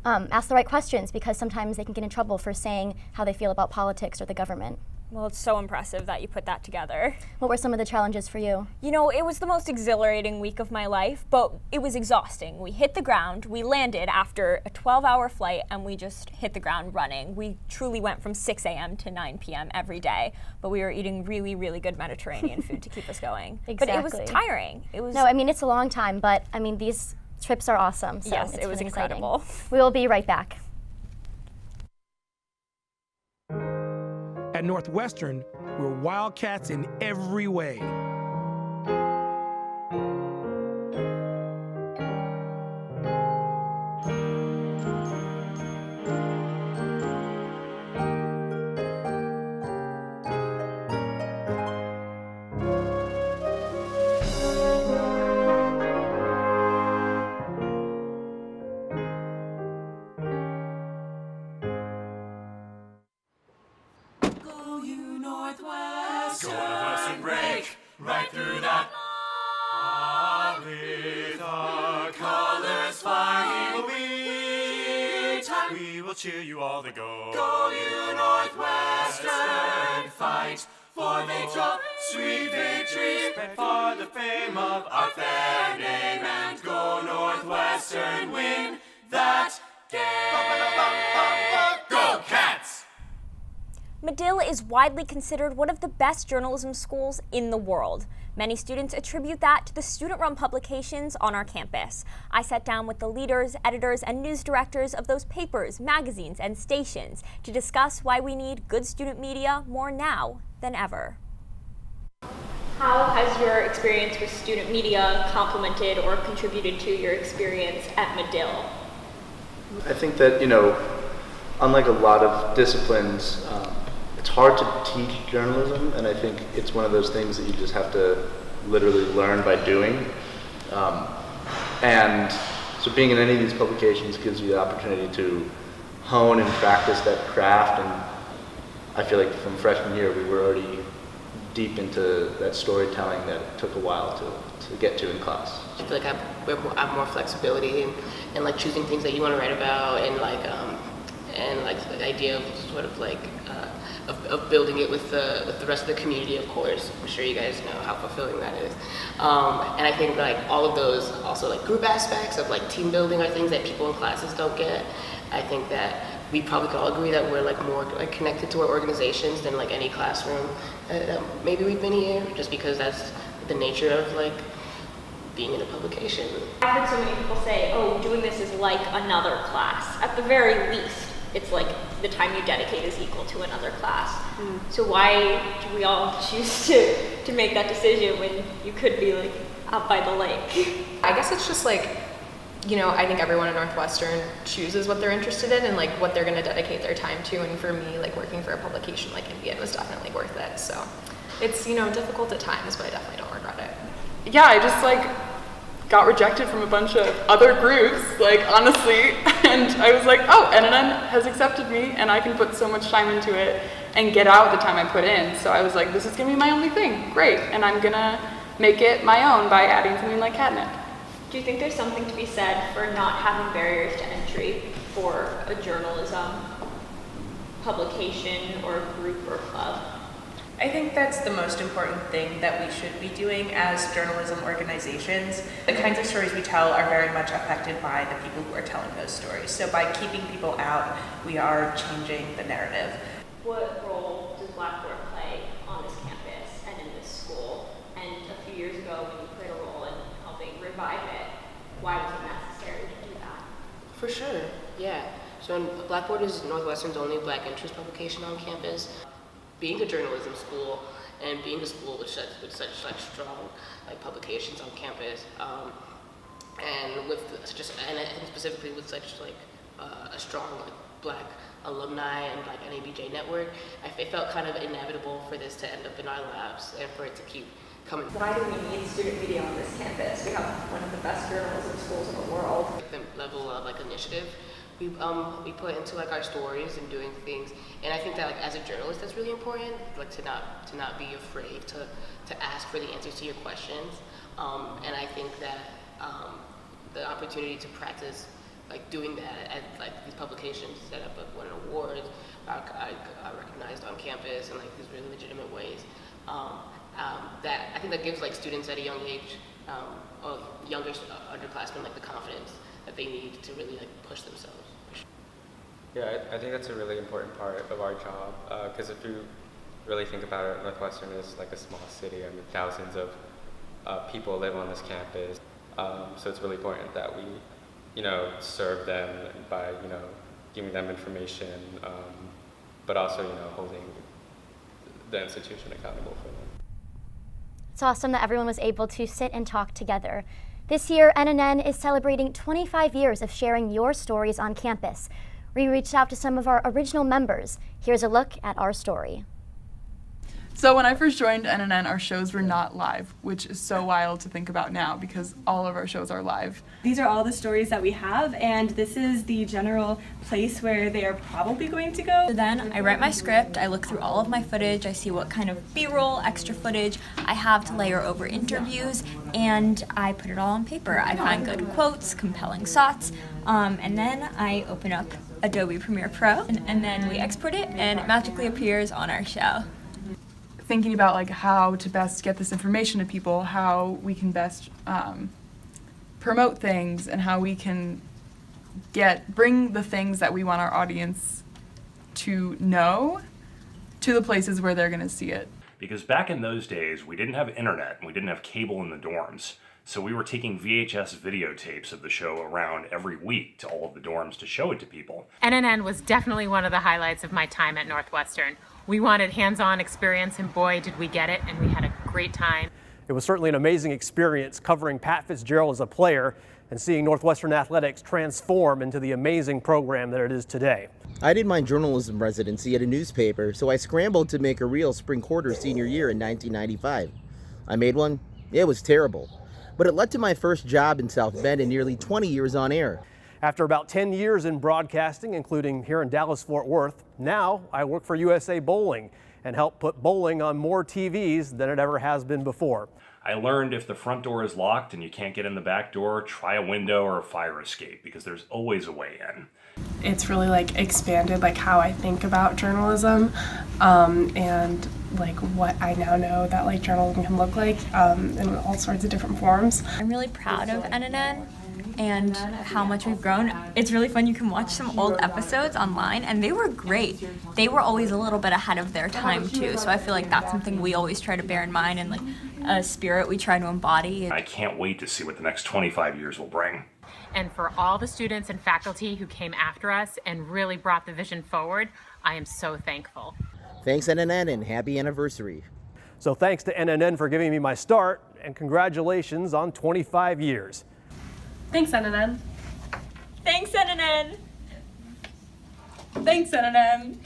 ask the right questions because sometimes they can get in trouble for saying how they feel about politics or the government. Well, it's so impressive that you put that together. What were some of the challenges for you? You know, it was the most exhilarating week of my life, but it was exhausting. We hit the ground, we landed after a 12-hour flight, and we just hit the ground running. We truly went from 6 a.m. to 9 p.m. every day, but we were eating really, really good Mediterranean food to keep us going. Exactly. But it was tiring. No, I mean, it's a long time, but I mean, these trips are awesome. So yes, it was incredible. We will be right back. At Northwestern, we're wildcats in every way. Right through that with our colors flying we will cheer you all to go. Go you Northwestern, fight for victory, sweet victory, spread for the fame of our fair name, and go Northwestern, win that game. Go Cats! Medill is widely considered one of the best journalism schools in the world. Many students attribute that to the student-run publications on our campus. I sat down with the leaders, editors, and news directors of those papers, magazines, and stations to discuss why we need good student media more now than ever. How has your experience with student media complemented or contributed to your experience at Medill? I think that, unlike a lot of disciplines, it's hard to teach journalism, and I think it's one of those things that you just have to literally learn by doing. And so being in any of these publications gives you the opportunity to hone and practice that craft, and I feel like from freshman year we were already deep into that storytelling that took a while to get to in class. I feel like I have more flexibility in like choosing things that you want to write about, and the idea of sort of like of building it with the rest of the community. Of course, I'm sure you guys know how fulfilling that is. And I think like all of those also like group aspects of like team building are things that people in classes don't get. I think that we probably could all agree that we're like more like connected to our organizations than like any classroom maybe we've been here, just because that's the nature of like being in a publication. I've heard so many people say, oh, doing this is like another class. At the very least, it's like the time you dedicate is equal to another class. So why do we all choose to make that decision when you could be like out by the lake? I guess it's just like, I think everyone at Northwestern chooses what they're interested in and like what they're going to dedicate their time to. And for me, like working for a publication like NBN was definitely worth it. So it's, difficult at times, but I definitely don't regret it. Yeah, I just like got rejected from a bunch of other groups, like honestly, and I was like, oh, MorNNN has accepted me and I can put so much time into it and get out the time I put in. So I was like, this is gonna be my only thing, great, and I'm gonna make it my own by adding something like catnip. Do you think there's something to be said for not having barriers to entry for a journalism publication or group or club? I think that's the most important thing that we should be doing as journalism organizations. The kinds of stories we tell are very much affected by the people who are telling those stories. So by keeping people out, we are changing the narrative. What role does Blackboard play on this campus and in this school? And a few years ago when you played a role in helping revive it, why was it necessary to do that? For sure, yeah. So Blackboard is Northwestern's only Black interest publication on campus. Being a journalism school and being a school with such strong like publications on campus, and with and specifically with such like a strong like Black alumni and like NABJ network, it felt kind of inevitable for this to end up in our labs and for it to keep coming. Why do we need student media on this campus? We have one of the best journalism schools in the world. The level of like initiative we put into like our stories and doing things, and I think that like as a journalist that's really important, like to not be afraid to ask for the answers to your questions, and I think that the opportunity to practice like doing that at like these publications that have won awards are recognized on campus in like these really legitimate ways, that I think that gives like students at a young age of younger underclassmen like the confidence that they need to really like push themselves. Yeah, I think that's a really important part of our job, because if you really think about it, Northwestern is like a small city. I mean, thousands of people live on this campus, so it's really important that we, serve them by, giving them information, but also, holding the institution accountable for them. It's awesome that everyone was able to sit and talk together. This year, MorNNN is celebrating 25 years of sharing your stories on campus. We reached out to some of our original members. Here's a look at our story. So when I first joined MorNNN, our shows were not live, which is so wild to think about now because all of our shows are live. These are all the stories that we have, and this is the general place where they are probably going to go. So then I write my script, I look through all of my footage, I see what kind of B-roll, extra footage I have to layer over interviews, and I put it all on paper. I find good quotes, compelling shots, and then I open up Adobe Premiere Pro, and then we export it, and it magically appears on our show. Thinking about like how to best get this information to people, how we can best promote things, and how we can bring the things that we want our audience to know to the places where they're going to see it. Because back in those days, we didn't have internet and we didn't have cable in the dorms. So we were taking VHS videotapes of the show around every week to all of the dorms to show it to people. NNN was definitely one of the highlights of my time at Northwestern. We wanted hands-on experience, and boy, did we get it, and we had a great time. It was certainly an amazing experience covering Pat Fitzgerald as a player and seeing Northwestern athletics transform into the amazing program that it is today. I did my journalism residency at a newspaper, so I scrambled to make a reel spring quarter senior year in 1995. I made one. It was terrible. But it led to my first job in South Bend and nearly 20 years on air. After about 10 years in broadcasting, including here in Dallas-Fort Worth, now I work for USA Bowling and help put bowling on more TVs than it ever has been before. I learned if the front door is locked and you can't get in the back door, try a window or a fire escape, because there's always a way in. It's really like expanded like how I think about journalism, and like what I now know that like journalism can look like in all sorts of different forms. I'm really proud of NNN and how much we've grown. It's really fun. You can watch some old episodes online, and they were great. They were always a little bit ahead of their time too, so I feel like that's something we always try to bear in mind, and like a spirit we try to embody. I can't wait to see what the next 25 years will bring. And for all the students and faculty who came after us and really brought the vision forward, I am so thankful. Thanks, NNN, and happy anniversary. So thanks to NNN for giving me my start, and congratulations on 25 years. Thanks, NNN. Thanks, NNN. Thanks, NNN.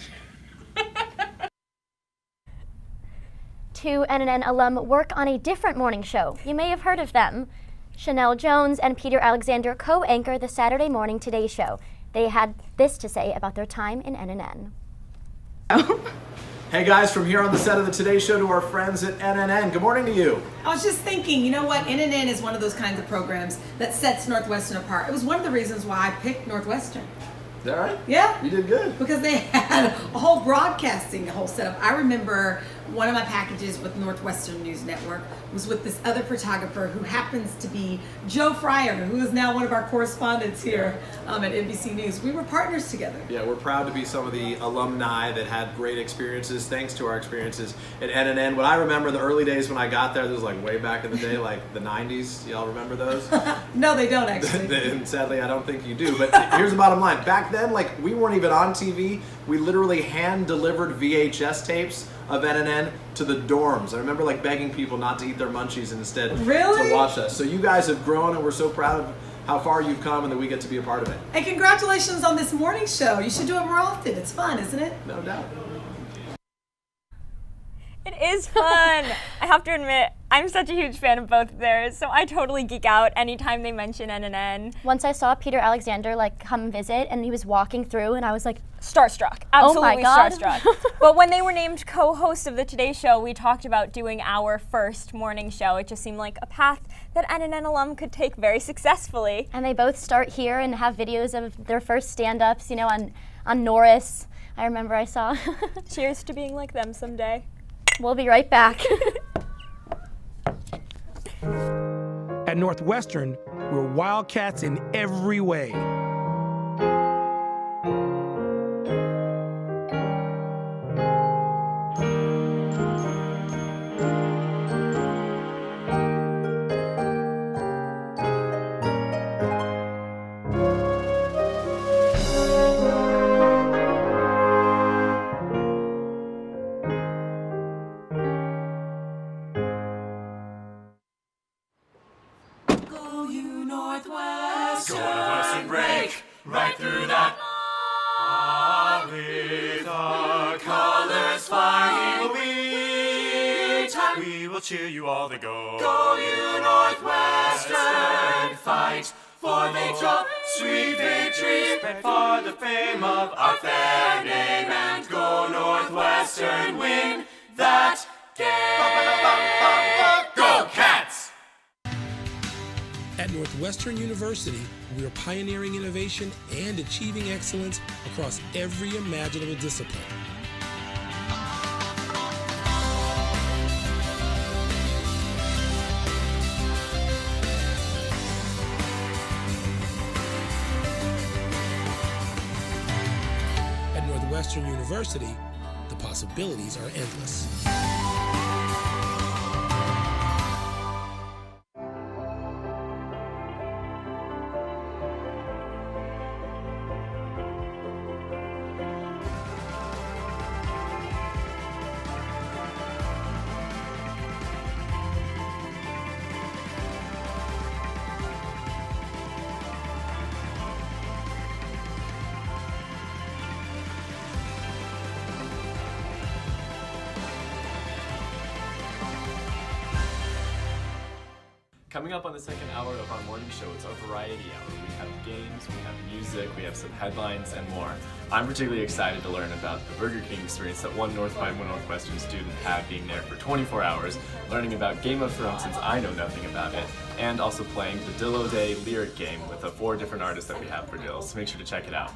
Two NNN alum work on a different morning show. You may have heard of them. Chanel Jones and Peter Alexander co-anchor the Saturday morning Today Show. They had this to say about their time in NNN. Hey guys, from here on the set of the Today Show to our friends at NNN, good morning to you. I was just thinking, you know what, NNN is one of those kinds of programs that sets Northwestern apart. It was one of the reasons why I picked Northwestern. Is that right? Yeah. You did good. Because they had a whole broadcasting, a whole setup. I remember one of my packages with Northwestern News Network was with this other photographer who happens to be Joe Fryer, who is now one of our correspondents here at NBC News. We were partners together. Yeah, we're proud to be some of the alumni that had great experiences thanks to our experiences at NNN. What I remember the early days when I got there, this was like way back in the day, like the 90s. Y'all remember those? No, they don't actually. And sadly, I don't think you do. But here's the bottom line. Back then, like, we weren't even on TV. We literally hand-delivered VHS tapes of NNN to the dorms. I remember like begging people not to eat their munchies and instead to watch us. So you guys have grown, and we're so proud of how far you've come and that we get to be a part of it. And congratulations on this morning show. You should do it more often. It's fun, isn't it? No doubt. It is fun. I have to admit, I'm such a huge fan of both of theirs, so I totally geek out anytime they mention NNN. Once I saw Peter Alexander like come visit, and he was walking through, and I was like starstruck. Absolutely oh my God. starstruck. But when they were named co-hosts of the Today Show, we talked about doing our first morning show. It just seemed like a path that NNN alum could take very successfully. And they both start here and have videos of their first stand-ups, you know, on Norris. I remember I saw. Cheers to being like them someday. We'll be right back. At Northwestern, we're Wildcats in every way. Go Northwestern, break right through that. With our colors flying, we will cheer you all the go. Go you Northwestern, fight for victory, sweet victory, spread for the fame of our fair name, and go Northwestern, win that game. Go Cats! At Northwestern University, we are pioneering innovation and achieving excellence across every imaginable discipline. At Northwestern University, the possibilities are endless. Coming up on the second hour of our morning show, it's our variety hour. We have games, we have music, we have some headlines, and more. I'm particularly excited to learn about the Burger King experience that one North by Northwestern student had being there for 24 hours, learning about Game of Thrones since I know nothing about it, and also playing the Dillo Day lyric game with the 4 different artists that we have for Dills. So make sure to check it out.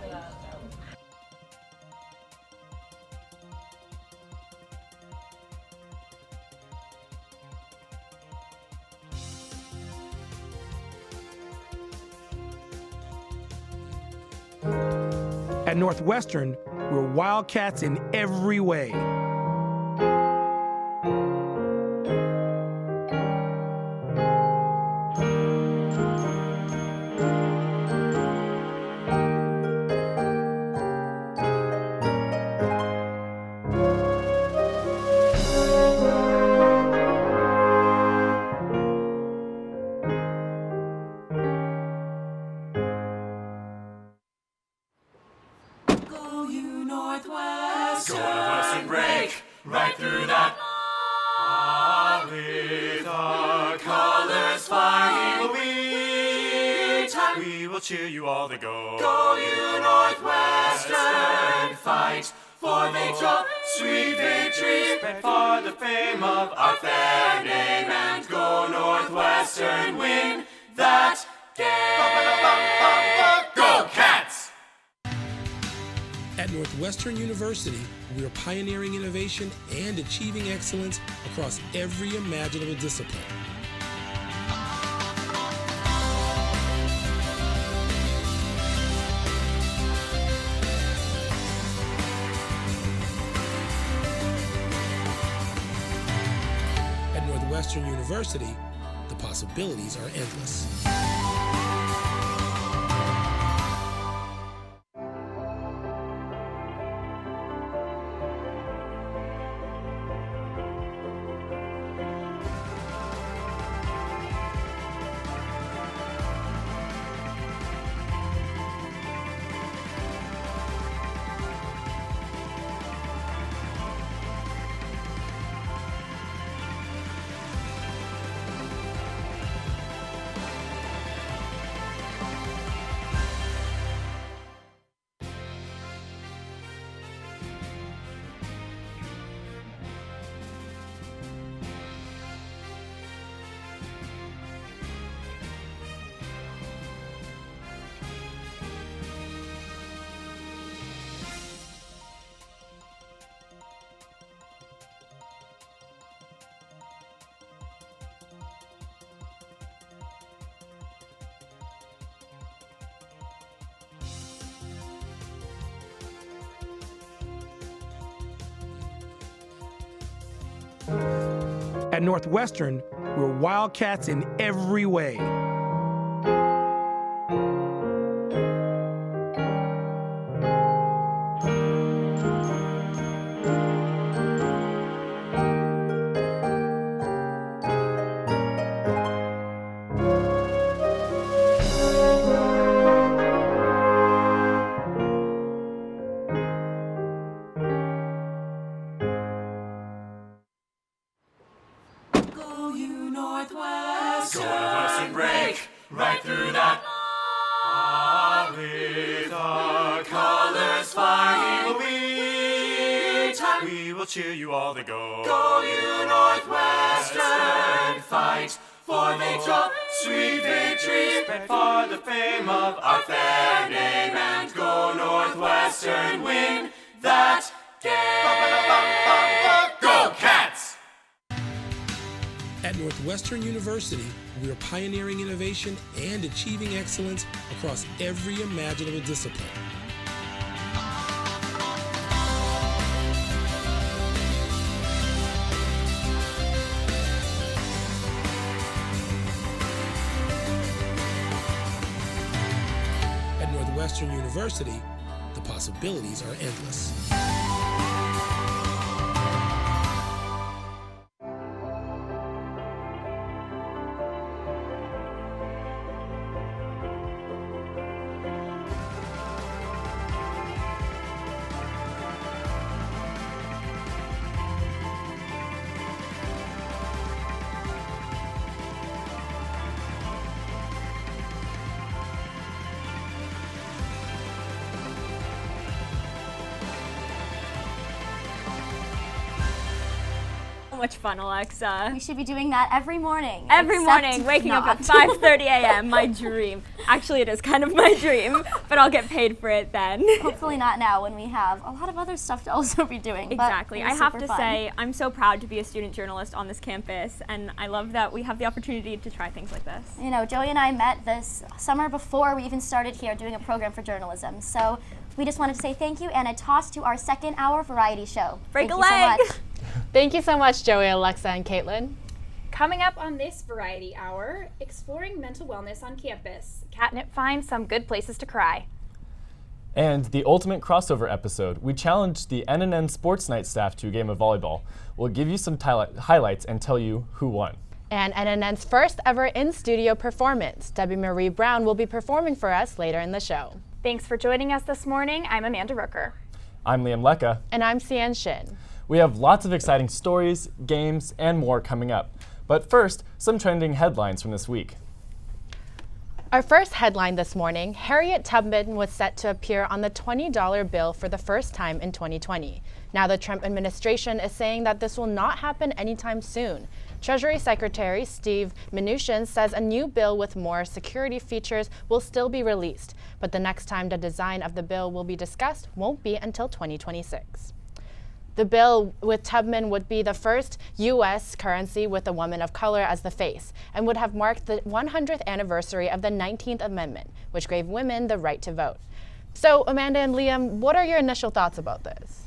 At Northwestern, we're Wildcats in every way. Northwestern break right through that. With our colors flying, we will cheer you all to go. Go you Northwestern, fight for victory, sweet victory, spread for the fame of our fair name, and go Northwestern, win that game. Go Cats! At Northwestern University, we are pioneering innovation and achieving excellence across every imaginable discipline. At Northwestern University, the possibilities are endless. At Northwestern, we're Wildcats in every way. Northwestern break right through that. With our colors flying, we will cheer you all to go. Go you Northwestern, fight for victory, sweet victory, spread for the fame of our fair name, and go Northwestern, win that game. Go Cats! At Northwestern University, we are pioneering innovation and achieving excellence across every imaginable discipline. Northwestern University, the possibilities are endless. So much fun, Alexa. We should be doing that every morning. Every except morning, waking up at not. 5:30 a.m. My dream. Actually, it is kind of my dream, but I'll get paid for it then. Hopefully not now when we have a lot of other stuff to also be doing. Exactly. But I have to super fun. say, I'm so proud to be a student journalist on this campus, and I love that we have the opportunity to try things like this. You know, Joey and I met this summer before we even started here doing a program for journalism. So we just wanted to say thank you and a toss to our second hour variety show. Break thank a leg. You so much. Thank you so much, Joey, Alexa, and Caitlin. Coming up on this Variety Hour, exploring mental wellness on campus. Catnip finds some good places to cry. And the ultimate crossover episode, we challenged the MorNNN Sports Night staff to a game of volleyball. We'll give you some highlights and tell you who won. And MorNNN's first ever in-studio performance. Debbie Marie Brown will be performing for us later in the show. Thanks for joining us this morning. I'm Amanda Rooker. I'm Liam Lecca. And I'm Sian Shin. We have lots of exciting stories, games, and more coming up. But first, some trending headlines from this week. Our first headline this morning, Harriet Tubman was set to appear on the $20 bill for the first time in 2020. Now the Trump administration is saying that this will not happen anytime soon. Treasury Secretary Steve Mnuchin says a new bill with more security features will still be released, but the next time the design of the bill will be discussed won't be until 2026. The bill with Tubman would be the first U.S. currency with a woman of color as the face and would have marked the 100th anniversary of the 19th Amendment, which gave women the right to vote. So, Amanda and Liam, what are your initial thoughts about this?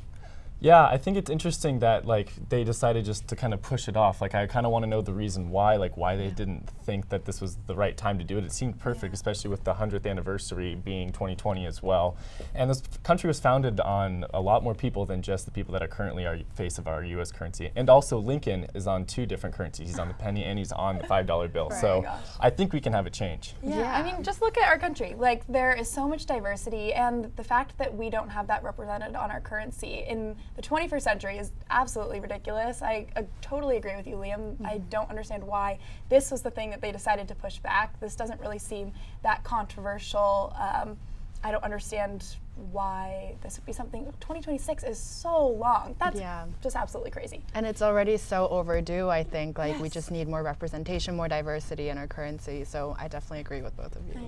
Yeah, I think it's interesting that they decided just to kind of push it off. I kind of want to know the reason why, why they didn't think that this was the right time to do it. It seemed perfect, especially with the 100th anniversary being 2020 as well. And this country was founded on a lot more people than just the people that are currently our face of our U.S. currency. And also, Lincoln is on 2 different currencies. He's on the penny and he's on the $5 bill. So I think we can have a change. Yeah, I mean, just look at our country. There is so much diversity, and the fact that we don't have that represented on our currency in the 21st century is absolutely ridiculous. I totally agree with you, Liam. I don't understand why this was the thing that they decided to push back. This doesn't really seem that controversial. I don't understand why this would be something. 2026 is so long. That's just absolutely crazy. And it's already so overdue, I think. We just need more representation, more diversity in our currency. So I definitely agree with both of you.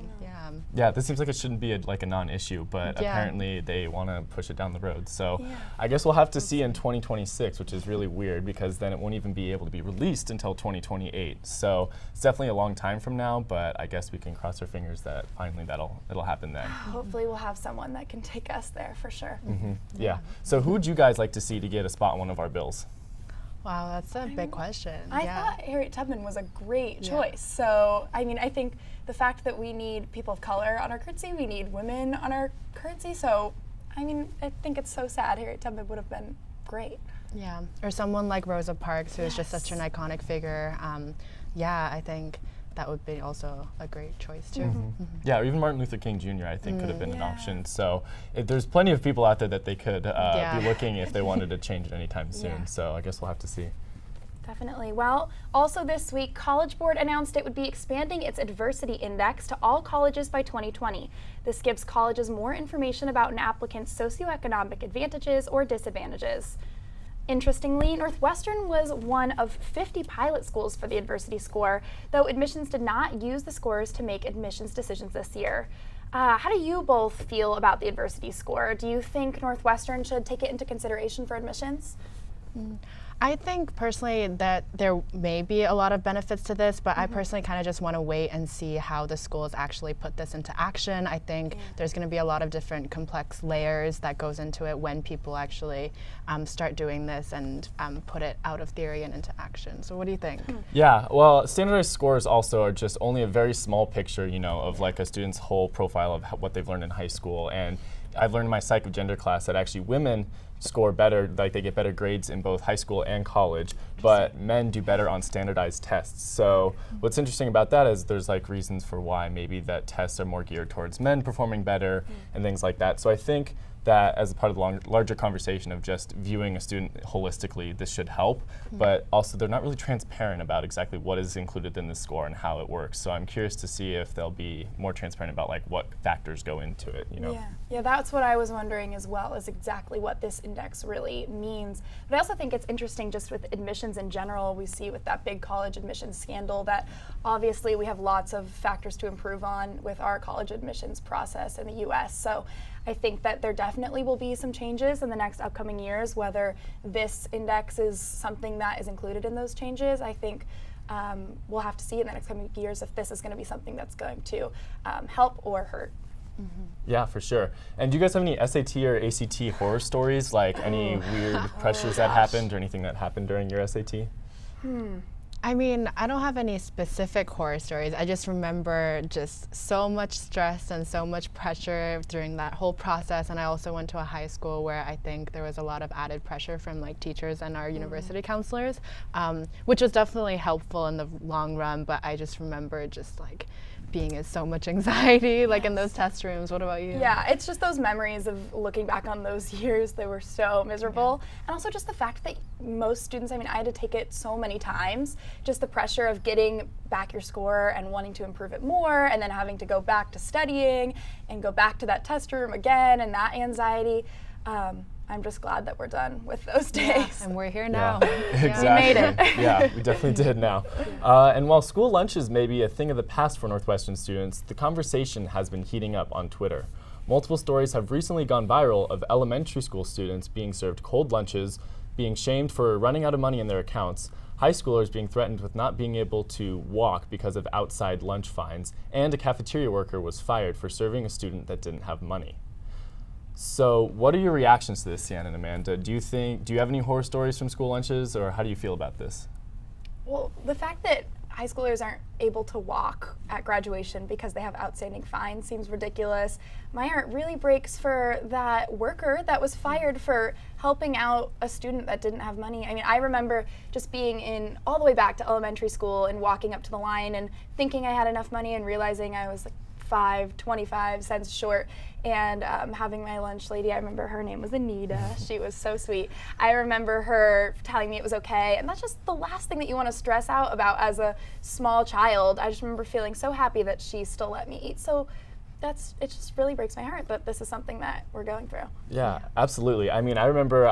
Yeah, this seems like it shouldn't be a non-issue, but apparently they want to push it down the road. So I guess we'll have to see in 2026, which is really weird because then it won't even be able to be released until 2028. So it's definitely a long time from now, but I guess we can cross our fingers that finally it'll happen then. Hopefully we'll have someone that can take us there for sure. Yeah. So who would you guys like to see to get a spot on one of our bills? Wow, that's a big question. I thought Harriet Tubman was a great choice. So, I mean, I think the fact that we need people of color on our currency, we need women on our currency. So, I mean, I think it's so sad. Harriet Tubman would have been great. Yeah, or someone like Rosa Parks, who is just such an iconic figure. I think that would be also a great choice too. Yeah, or even Martin Luther King Jr. I think could have been an option. So there's plenty of people out there that they could be looking if they wanted to change it anytime soon. So I guess we'll have to see. Definitely. Well, also this week, College Board announced it would be expanding its adversity index to all colleges by 2020. This gives colleges more information about an applicant's socioeconomic advantages or disadvantages. Interestingly, Northwestern was one of 50 pilot schools for the adversity score, though admissions did not use the scores to make admissions decisions this year. How do you both feel about the adversity score? Do you think Northwestern should take it into consideration for admissions? I think personally that there may be a lot of benefits to this, but I personally kind of just want to wait and see how the schools actually put this into action. I think there's going to be a lot of different complex layers that goes into it when people actually start doing this and put it out of theory and into action. So what do you think? Yeah, well, standardized scores also are just only a very small picture, you know, of like a student's whole profile of what they've learned in high school. And I've learned in my psych of gender class that actually women score better, like they get better grades in both high school and college, but men do better on standardized tests. So what's interesting about that is there's like reasons for why maybe that tests are more geared towards men performing better and things like that. So I think that as a part of the larger conversation of just viewing a student holistically, this should help, but also they're not really transparent about exactly what is included in the score and how it works. So I'm curious to see if they'll be more transparent about like what factors go into it, you know? Yeah, that's what I was wondering as well, is exactly what this index really means. But I also think it's interesting just with admissions in general. We see with that big college admissions scandal that obviously we have lots of factors to improve on with our college admissions process in the US. So I think that there definitely will be some changes in the next upcoming years. Whether this index is something that is included in those changes, I think we'll have to see in the next coming years if this is going to be something that's going to help or hurt. Yeah, for sure. And do you guys have any SAT or ACT horror stories, like any weird pressures that happened or anything that happened during your SAT? I mean, I don't have any specific horror stories. I just remember just so much stress and so much pressure during that whole process. And I also went to a high school where I think there was a lot of added pressure from like teachers and our university counselors, which was definitely helpful in the long run. But I just remember just like being in so much anxiety, like in those test rooms. What about you? Yeah, it's just those memories of looking back on those years. They were so miserable. And also just the fact that most students, I mean, I had to take it so many times, just the pressure of getting back your score and wanting to improve it more, and then having to go back to studying and go back to that test room again, and that anxiety. I'm just glad that we're done with those days. And we're here now. Exactly. We made it. Yeah, we definitely did now. And while school lunches may be a thing of the past for Northwestern students, the conversation has been heating up on Twitter. Multiple stories have recently gone viral of elementary school students being served cold lunches, being shamed for running out of money in their accounts, high schoolers being threatened with not being able to walk because of outside lunch fines, and a cafeteria worker was fired for serving a student that didn't have money. So what are your reactions to this, Sienna and Amanda? Do you have any horror stories from school lunches, or how do you feel about this? Well, the fact that high schoolers aren't able to walk at graduation because they have outstanding fines seems ridiculous. My heart really breaks for that worker that was fired for helping out a student that didn't have money. I mean, I remember just being in all the way back to elementary school and walking up to the line and thinking I had enough money and realizing I was like 25 cents short, and having my lunch lady, I remember her name was Anita. She was so sweet. I remember her telling me it was okay, and that's just the last thing that you want to stress out about as a small child. I just remember feeling so happy that she still let me eat. So it just really breaks my heart that this is something that we're going through. Yeah, absolutely. I mean, I remember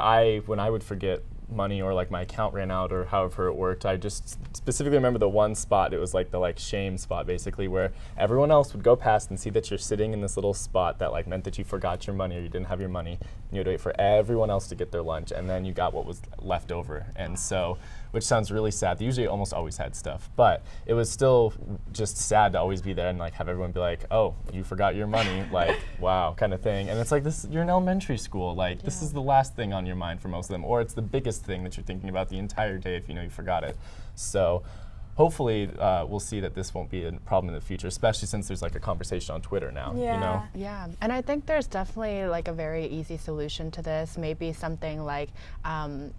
when I would forget money or like my account ran out or however it worked, I just specifically remember the one spot. It was like the shame spot, basically, where everyone else would go past and see that you're sitting in this little spot that like meant that you forgot your money or you didn't have your money, and you had to wait for everyone else to get their lunch, and then you got what was left over. And so, which sounds really sad. They usually almost always had stuff, but it was still just sad to always be there and like have everyone be like, oh, you forgot your money, like, wow, kind of thing. And it's like, you're in elementary school, like this is the last thing on your mind for most of them, or it's the biggest thing that you're thinking about the entire day if you know you forgot it. So hopefully we'll see that this won't be a problem in the future, especially since there's like a conversation on Twitter now. Yeah. You know? Yeah, and I think there's definitely like a very easy solution to this. Maybe something like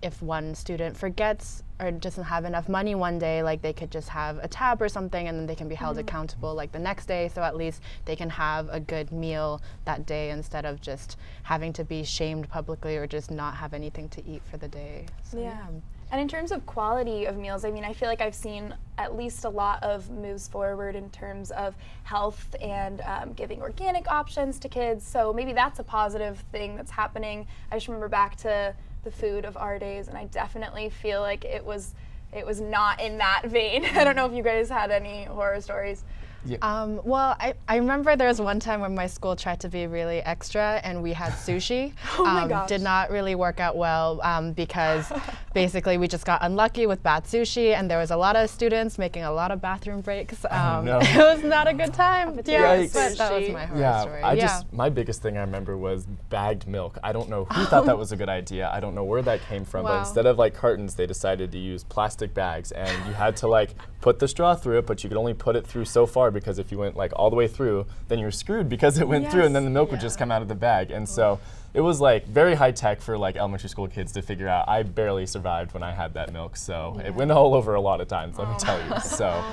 if one student forgets or doesn't have enough money one day, like they could just have a tab or something, and then they can be held accountable like the next day, so at least they can have a good meal that day instead of just having to be shamed publicly or just not have anything to eat for the day. So, yeah. And in terms of quality of meals, I mean, I feel like I've seen at least a lot of moves forward in terms of health and giving organic options to kids. So maybe that's a positive thing that's happening. I just remember back to the food of our days, and I definitely feel like it was not in that vein. I don't know if you guys had any horror stories. Yeah. Well, I remember there was one time when my school tried to be really extra and we had sushi. Oh my gosh. Did not really work out well because basically we just got unlucky with bad sushi, and there was a lot of students making a lot of bathroom breaks. No. It was not a good time. Yes, but that was my horror story. My biggest thing I remember was bagged milk. I don't know who thought that was a good idea. I don't know where that came from, but instead of like cartons, they decided to use plastic bags, and you had to like put the straw through it, but you could only put it through so far, because if you went like all the way through, then you're screwed because it went through, and then the milk would just come out of the bag. And so it was like very high tech for like elementary school kids to figure out. I barely survived when I had that milk, so it went all over a lot of times, let me tell you. So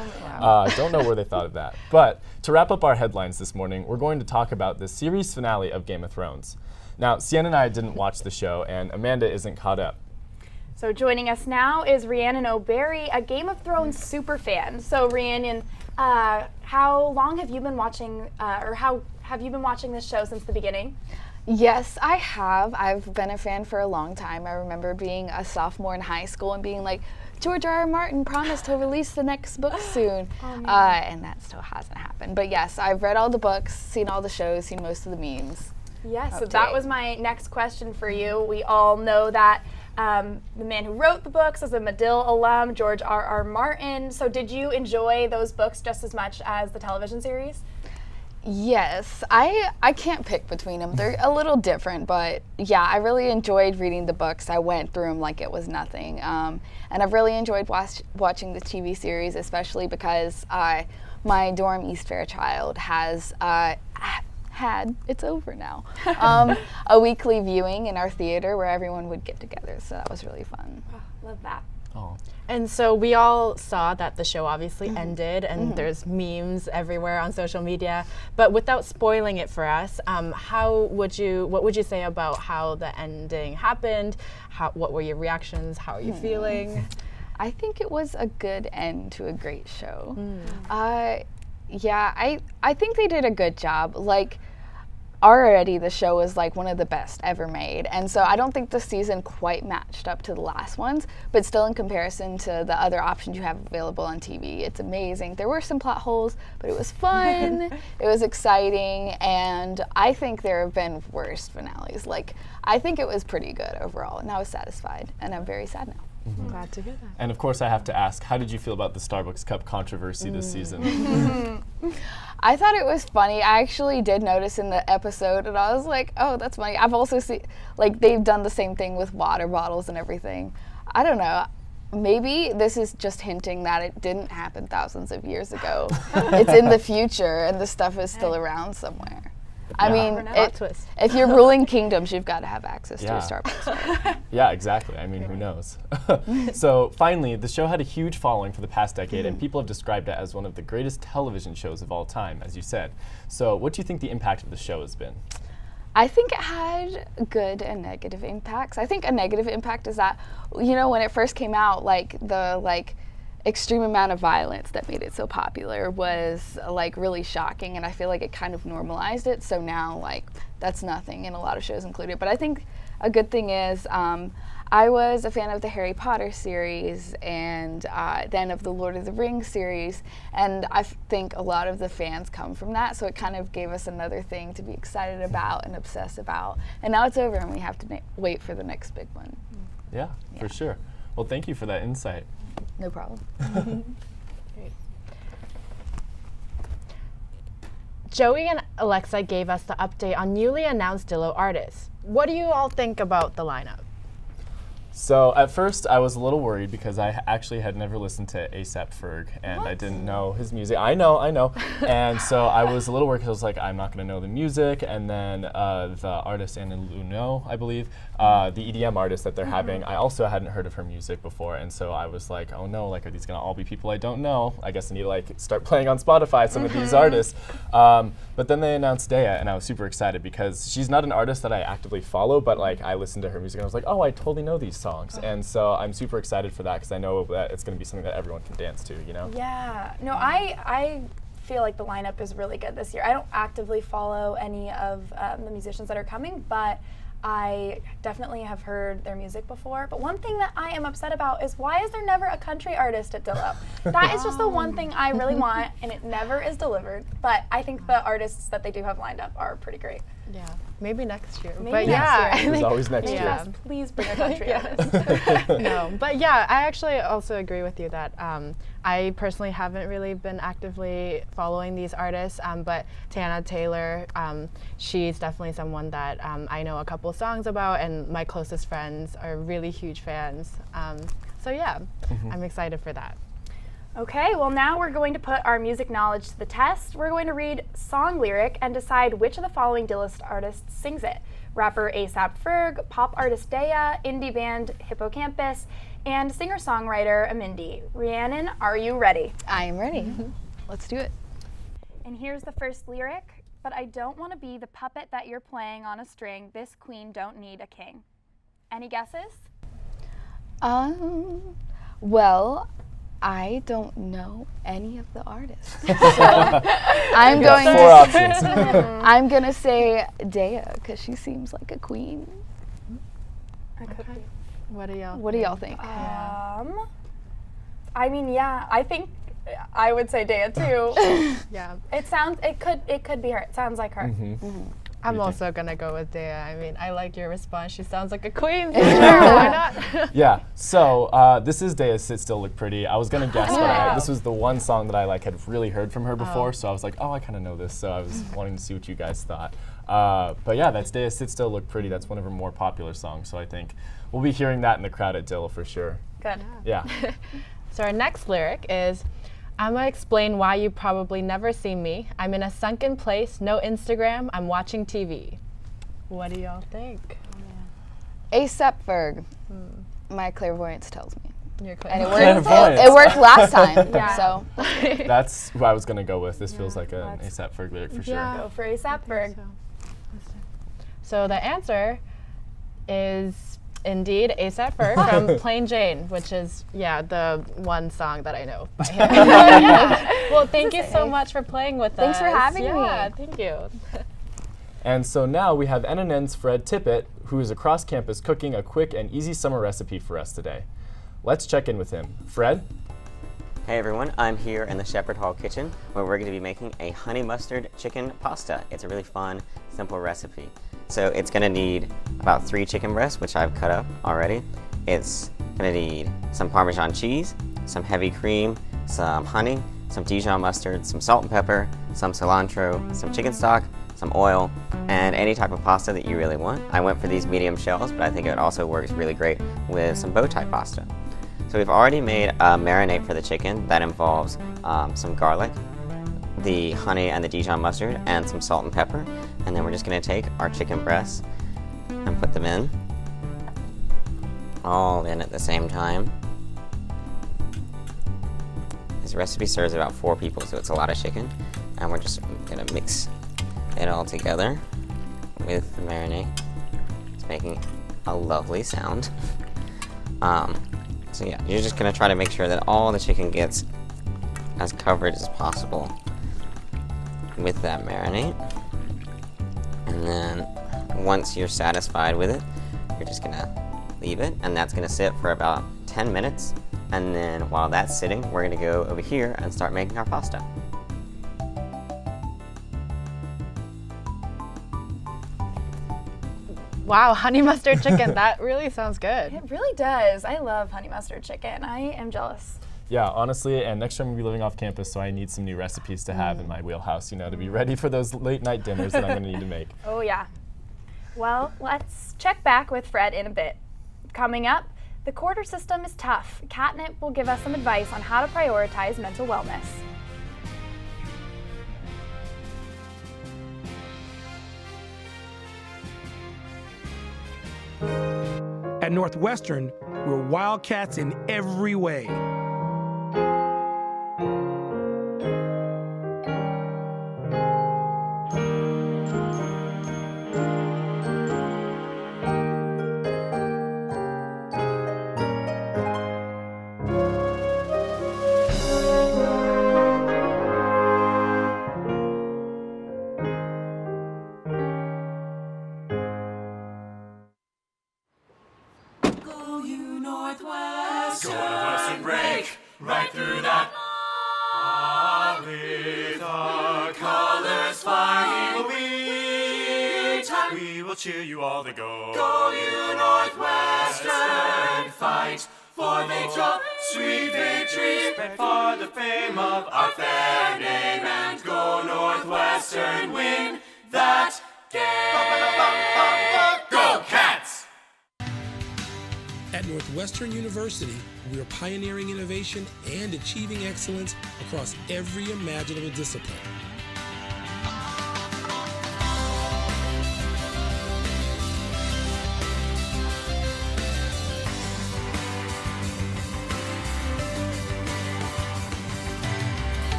don't know where they thought of that. But to wrap up our headlines this morning, we're going to talk about the series finale of Game of Thrones. Now, Sienna and I didn't watch the show, and Amanda isn't caught up. So joining us now is Rhiannon O'Barry, a Game of Thrones super fan. So Rhiannon, how long have you been watching, or how have you been watching this show since the beginning? Yes, I have. I've been a fan for a long time. I remember being a sophomore in high school and being like, George R.R. Martin promised he'll release the next book soon. And that still hasn't happened. But yes, I've read all the books, seen all the shows, seen most of the memes. Yes, so that was my next question for you. We all know that the man who wrote the books is a Medill alum, George R.R. Martin. So did you enjoy those books just as much as the television series? Yes, I can't pick between them. They're a little different, but yeah, I really enjoyed reading the books. I went through them like it was nothing. And I've really enjoyed watching the TV series, especially because my dorm, East Fairchild, has it's over now, a weekly viewing in our theater where everyone would get together, so that was really fun. Oh, love that. And so we all saw that the show obviously ended, and there's memes everywhere on social media. But without spoiling it for us, what would you say about how the ending happened? What were your reactions? How are you feeling? I think it was a good end to a great show. Yeah, I think they did a good job. Like, already the show is like one of the best ever made, and so I don't think the season quite matched up to the last ones, but still in comparison to the other options you have available on TV, it's amazing. There were some plot holes, but it was fun, it was exciting, and I think there have been worse finales. Like, I think it was pretty good overall, and I was satisfied, and I'm very sad now. I'm glad to hear that. And of course I have to ask, how did you feel about the Starbucks cup controversy this season? I thought it was funny. I actually did notice in the episode, and I was like, oh, that's funny. I've also seen, like, they've done the same thing with water bottles and everything. I don't know. Maybe this is just hinting that it didn't happen thousands of years ago. It's in the future, and this stuff is still around somewhere. I mean, if you're ruling kingdoms, you've got to have access to a Starbucks. Right? Yeah, exactly. I mean, who knows? So finally, the show had a huge following for the past decade, and people have described it as one of the greatest television shows of all time, as you said. So what do you think the impact of the show has been? I think it had good and negative impacts. I think a negative impact is that, you know, when it first came out, the extreme amount of violence that made it so popular was really shocking, and I feel like it kind of normalized it, so now that's nothing, and a lot of shows include it. But I think a good thing is I was a fan of the Harry Potter series and then of the Lord of the Rings series, and I think a lot of the fans come from that, so it kind of gave us another thing to be excited about and obsess about, and now it's over and we have to wait for the next big one. Yeah, for sure. Well, thank you for that insight. No problem. Joey and Alexa gave us the update on newly announced Dillo artists. What do you all think about the lineup? So at first I was a little worried because I actually had never listened to A$AP Ferg, and I didn't know his music. I know. And so I was a little worried because I was like, I'm not going to know the music. And then the artist Anna Luno, I believe, the EDM artist that they're having, I also hadn't heard of her music before. And so I was like, oh no, are these going to all be people I don't know? I guess I need to start playing on Spotify some of these artists. But then they announced Daya, and I was super excited because she's not an artist that I actively follow, but I listened to her music and I was like, oh, I totally know these songs. And so I'm super excited for that because I know that it's going to be something that everyone can dance to, you know? Yeah. No, I feel like the lineup is really good this year. I don't actively follow any of the musicians that are coming, but I definitely have heard their music before, but one thing that I am upset about is why is there never a country artist at Dillo? That is just the one thing I really want, and it never is delivered, but I think the artists that they do have lined up are pretty great. Yeah, maybe next year. Maybe but next yeah, year. There's always next year. Yes, please bring a country Yeah. artist. No, but yeah, I actually also agree with you that I personally haven't really been actively following these artists, but Tiana Taylor, she's definitely someone that I know a couple songs about, and my closest friends are really huge fans. So yeah, I'm excited for that. Okay, well now we're going to put our music knowledge to the test. We're going to read song lyric and decide which of the following Dillo artists sings it. Rapper A$AP Ferg, pop artist Daya, indie band Hippocampus, and singer-songwriter Amindi. Rhiannon, are you ready? I am ready. Let's do it. And here's the first lyric. But I don't want to be the puppet that you're playing on a string. This queen don't need a king. Any guesses? Well, I don't know any of the artists. So I'm going to four options. I'm going to say Daya because she seems like a queen. What do y'all think? I mean, yeah, I think I would say Daya too. Yeah. It could be her. It sounds like her. I'm also gonna go with Daya. I mean, I like your response. She sounds like a queen. For sure. Why not? Yeah. So this is Daya's "Sit Still, Look Pretty." I was gonna guess, but this was the one song that I had really heard from her before. So I was like, oh, I kind of know this. So I was wanting to see what you guys thought. But yeah, that's Daya's "Sit Still, Look Pretty." That's one of her more popular songs. So I think we'll be hearing that in the crowd at Dillo for sure. Good. Yeah. So our next lyric is, I'm gonna explain why you probably never see me. I'm in a sunken place, no Instagram, I'm watching TV. What do y'all think? A$AP Ferg. My clairvoyance tells me. Your And Clairvoyance. it worked last time, so. That's who I was gonna go with. This feels like an A$AP Ferg lyric for sure. Go for A$AP Ferg. So the answer is indeed A$AP Ferg from Plain Jane, which is, the one song that I know by him. Well, thank you so much for playing with us. Thanks for having me. Yeah, thank you. And so now we have MorNNN's Fred Tippett, who is across campus cooking a quick and easy summer recipe for us today. Let's check in with him. Fred? Hey everyone, I'm here in the Shepherd Hall kitchen where we're going to be making a honey mustard chicken pasta. It's a really fun, simple recipe. So it's going to need about 3 chicken breasts, which I've cut up already. It's going to need some Parmesan cheese, some heavy cream, some honey, some Dijon mustard, some salt and pepper, some cilantro, some chicken stock, some oil, and any type of pasta that you really want. I went for these medium shells, but I think it also works really great with some bow tie pasta. So we've already made a marinade for the chicken that involves some garlic, the honey and the Dijon mustard, and some salt and pepper. And then we're just gonna take our chicken breasts and put them in, all in at the same time. This recipe serves about 4 people, so it's a lot of chicken. And we're just gonna mix it all together with the marinade. It's making a lovely sound. So yeah, you're just gonna try to make sure that all the chicken gets as covered as possible with that marinade. And then once you're satisfied with it, you're just gonna leave it, and that's gonna sit for about 10 minutes. And then while that's sitting, we're gonna go over here and start making our pasta. Wow, honey mustard chicken, that really sounds good. It really does. I love honey mustard chicken. I am jealous. Yeah, honestly, and next time we'll be living off campus, so I need some new recipes to have in my wheelhouse, to be ready for those late night dinners that I'm gonna need to make. Oh yeah. Well, let's check back with Fred in a bit. Coming up, the quarter system is tough. Catnip will give us some advice on how to prioritize mental wellness. At Northwestern, we're wildcats in every way. We will cheer you all the go. Go you Northwestern, fight for victory, sweet victory, spread for the fame of our fair name, and go Northwestern, win that game. Go Cats! At Northwestern University, we are pioneering innovation and achieving excellence across every imaginable discipline.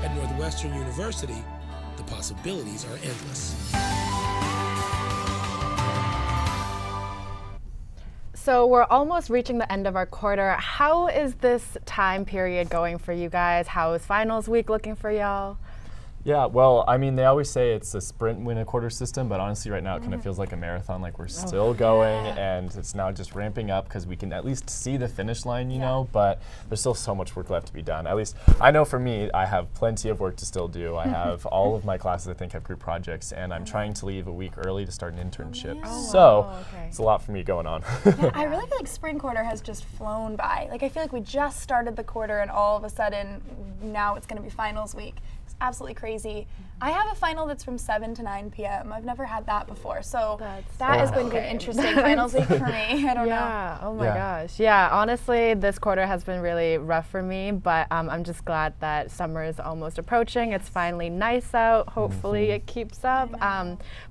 At Northwestern University, the possibilities are endless. So we're almost reaching the end of our quarter. How is this time period going for you guys? How is finals week looking for y'all? Yeah, well, I mean, they always say it's a sprint win a quarter system, but honestly right now it kind of feels like a marathon, like we're still going, and it's now just ramping up because we can at least see the finish line, you know, but there's still so much work left to be done. At least, I know for me, I have plenty of work to still do. I have all of my classes, I think, have group projects, and I'm trying to leave a week early to start an internship. So, it's a lot for me going on. Yeah, I really feel like spring quarter has just flown by. Like, I feel like we just started the quarter, and all of a sudden, now it's going to be finals week. Absolutely crazy. I have a final that's from 7 to 9 p.m. I've never had that before, so that is going to be an interesting finals week for me. I don't know. Oh my gosh. Yeah, honestly, this quarter has been really rough for me, but I'm just glad that summer is almost approaching. It's finally nice out. Hopefully it keeps up.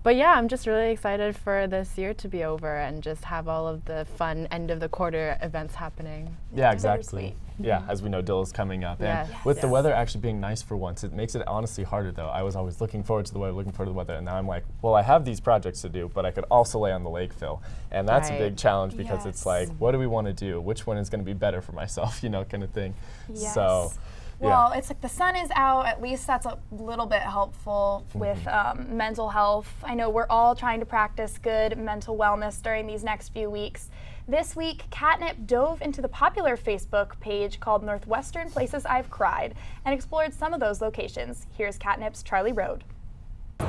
But yeah, I'm just really excited for this year to be over and just have all of the fun end of the quarter events happening. Yeah, exactly. Yeah, as we know, Dill is coming up. And with the weather actually being nice for once, it makes it honestly harder though. I was always looking forward to the weather, and now I'm like, well, I have these projects to do, but I could also lay on the lake fill. And that's a big challenge because it's like, what do we want to do? Which one is going to be better for myself, you know, kind of thing. Yes. So, well, it's like the sun is out. At least that's a little bit helpful with mental health. I know we're all trying to practice good mental wellness during these next few weeks. This week, Catnip dove into the popular Facebook page called Northwestern Places I've Cried and explored some of those locations. Here's Catnip's Charlie Road.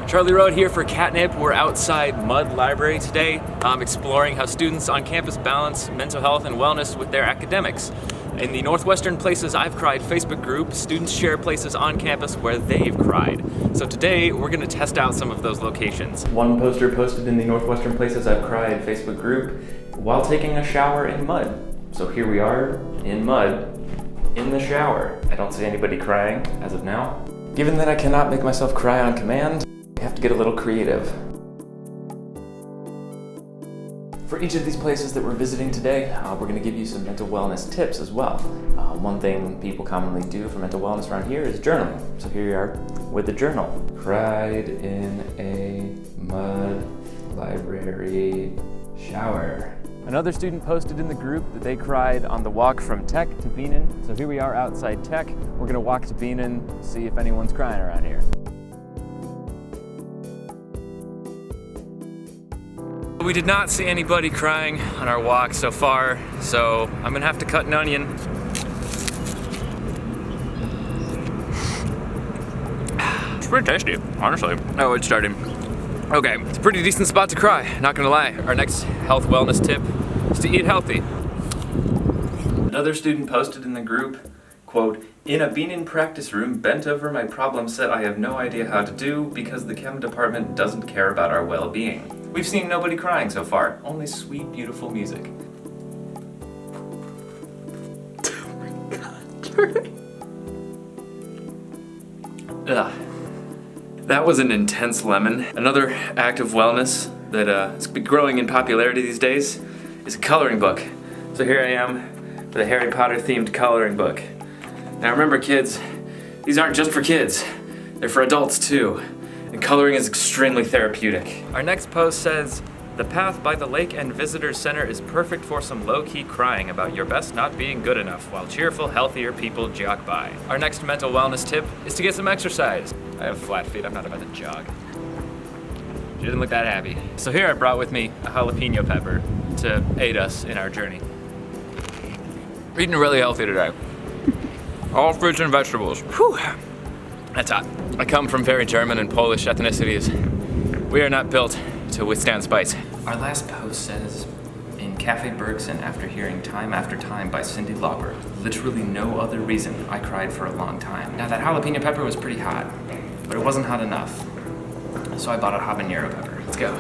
Charlie Road here for Catnip. We're outside Mudd Library today, exploring how students on campus balance mental health and wellness with their academics. In the Northwestern Places I've Cried Facebook group, students share places on campus where they've cried. So today, we're going to test out some of those locations. One poster posted in the Northwestern Places I've Cried Facebook group while taking a shower in mud. So here we are, in mud, in the shower. I don't see anybody crying as of now. Given that I cannot make myself cry on command, I have to get a little creative. For each of these places that we're visiting today, we're going to give you some mental wellness tips as well. One thing people commonly do for mental wellness around here is journaling. So here you are with a journal. Cried in a mud library shower. Another student posted in the group that they cried on the walk from Tech to Beanon. So here we are outside Tech. We're going to walk to Beanon, see if anyone's crying around here. We did not see anybody crying on our walk so far, so I'm gonna have to cut an onion. It's pretty tasty, honestly. Oh, it's starting. Okay, it's a pretty decent spot to cry, not gonna lie. Our next health wellness tip is to eat healthy. Another student posted in the group, quote, "In a Beanon practice room, bent over my problem set I have no idea how to do because the chem department doesn't care about our well-being. We've seen nobody crying so far, only sweet, beautiful music." Oh my god, Charlie. Ugh. That was an intense lemon. Another act of wellness that is growing in popularity these days is a coloring book. So here I am with a Harry Potter themed coloring book. Now remember kids, these aren't just for kids, they're for adults too. And coloring is extremely therapeutic. Our next post says, "The path by the lake and visitor center is perfect for some low-key crying about your best not being good enough while cheerful, healthier people jog by." Our next mental wellness tip is to get some exercise. I have flat feet, I'm not about to jog. She didn't look that happy. So here I brought with me a jalapeno pepper to aid us in our journey. We're eating really healthy today. All fruits and vegetables. Whew. That's hot. I come from very German and Polish ethnicities. We are not built to withstand spice. Our last post says, in Cafe Bergson, after hearing Time After Time by Cyndi Lauper, literally no other reason I cried for a long time. Now that jalapeno pepper was pretty hot, but it wasn't hot enough. So I bought a habanero pepper. Let's go.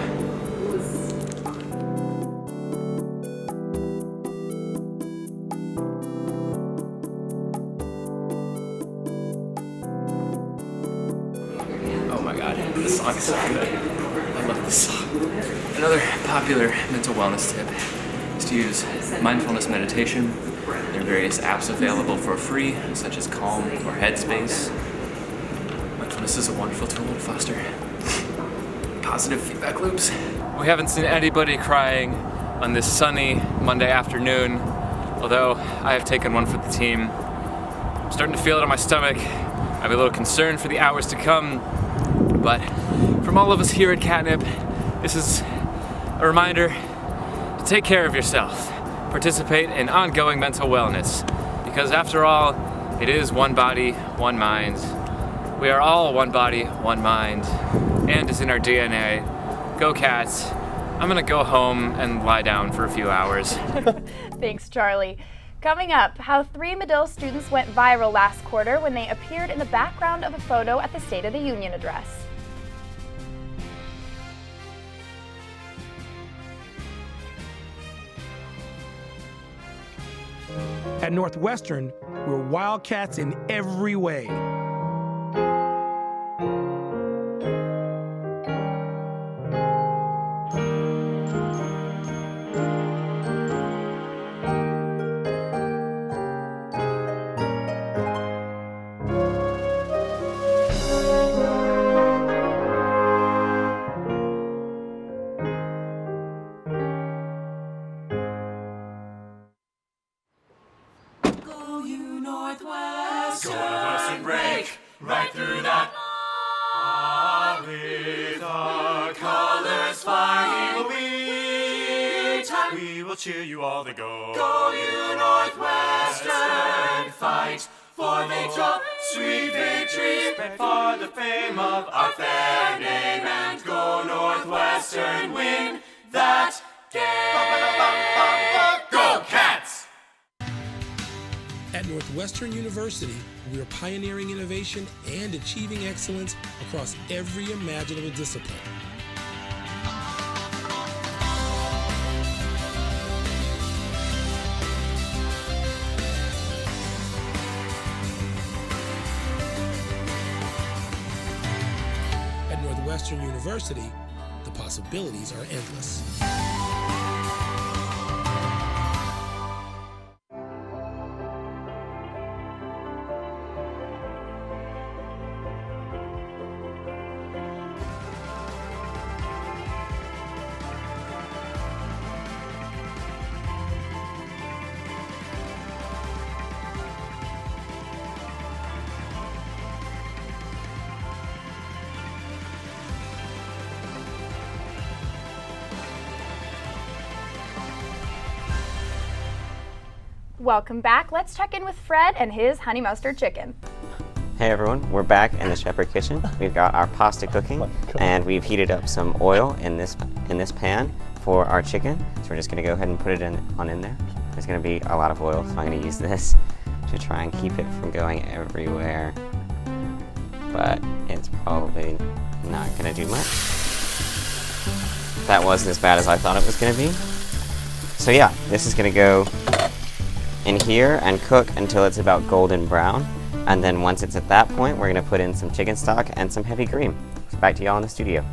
Oh my god, this song is so good. I love this song. Another popular mental wellness tip is to use mindfulness meditation. There are various apps available for free, such as Calm or Headspace. Mindfulness is a wonderful tool to foster positive feedback loops. We haven't seen anybody crying on this sunny Monday afternoon, although I have taken one for the team. I'm starting to feel it in my stomach. I'm a little concerned for the hours to come, but from all of us here at Catnip, this is a reminder to take care of yourself. Participate in ongoing mental wellness, because after all, it is one body, one mind. We are all one body, one mind, and it's in our DNA. Go Cats. I'm gonna go home and lie down for a few hours. Thanks, Charlie. Coming up, how 3 Medill students went viral last quarter when they appeared in the background of a photo at the State of the Union address. At Northwestern, we're Wildcats in every way. Northwestern break right through that. With our colors flying, we will cheer you all to go. Go you Northwestern, fight for victory, sweet victory, spread for the fame of our fair name, and go Northwestern, win that game. Go Cats! At Northwestern University, we are pioneering innovation and achieving excellence across every imaginable discipline. At Northwestern University, the possibilities are endless. Welcome back. Let's check in with Fred and his honey mustard chicken. Hey everyone, we're back in the Shepherd kitchen. We've got our pasta cooking, and we've heated up some oil in this pan for our chicken. So we're just gonna go ahead and put it on in there. There's gonna be a lot of oil, so I'm gonna use this to try and keep it from going everywhere. But it's probably not gonna do much. That wasn't as bad as I thought it was gonna be. So yeah, this is gonna go in here and cook until it's about golden brown. And then once it's at that point, we're gonna put in some chicken stock and some heavy cream. So back to y'all in the studio.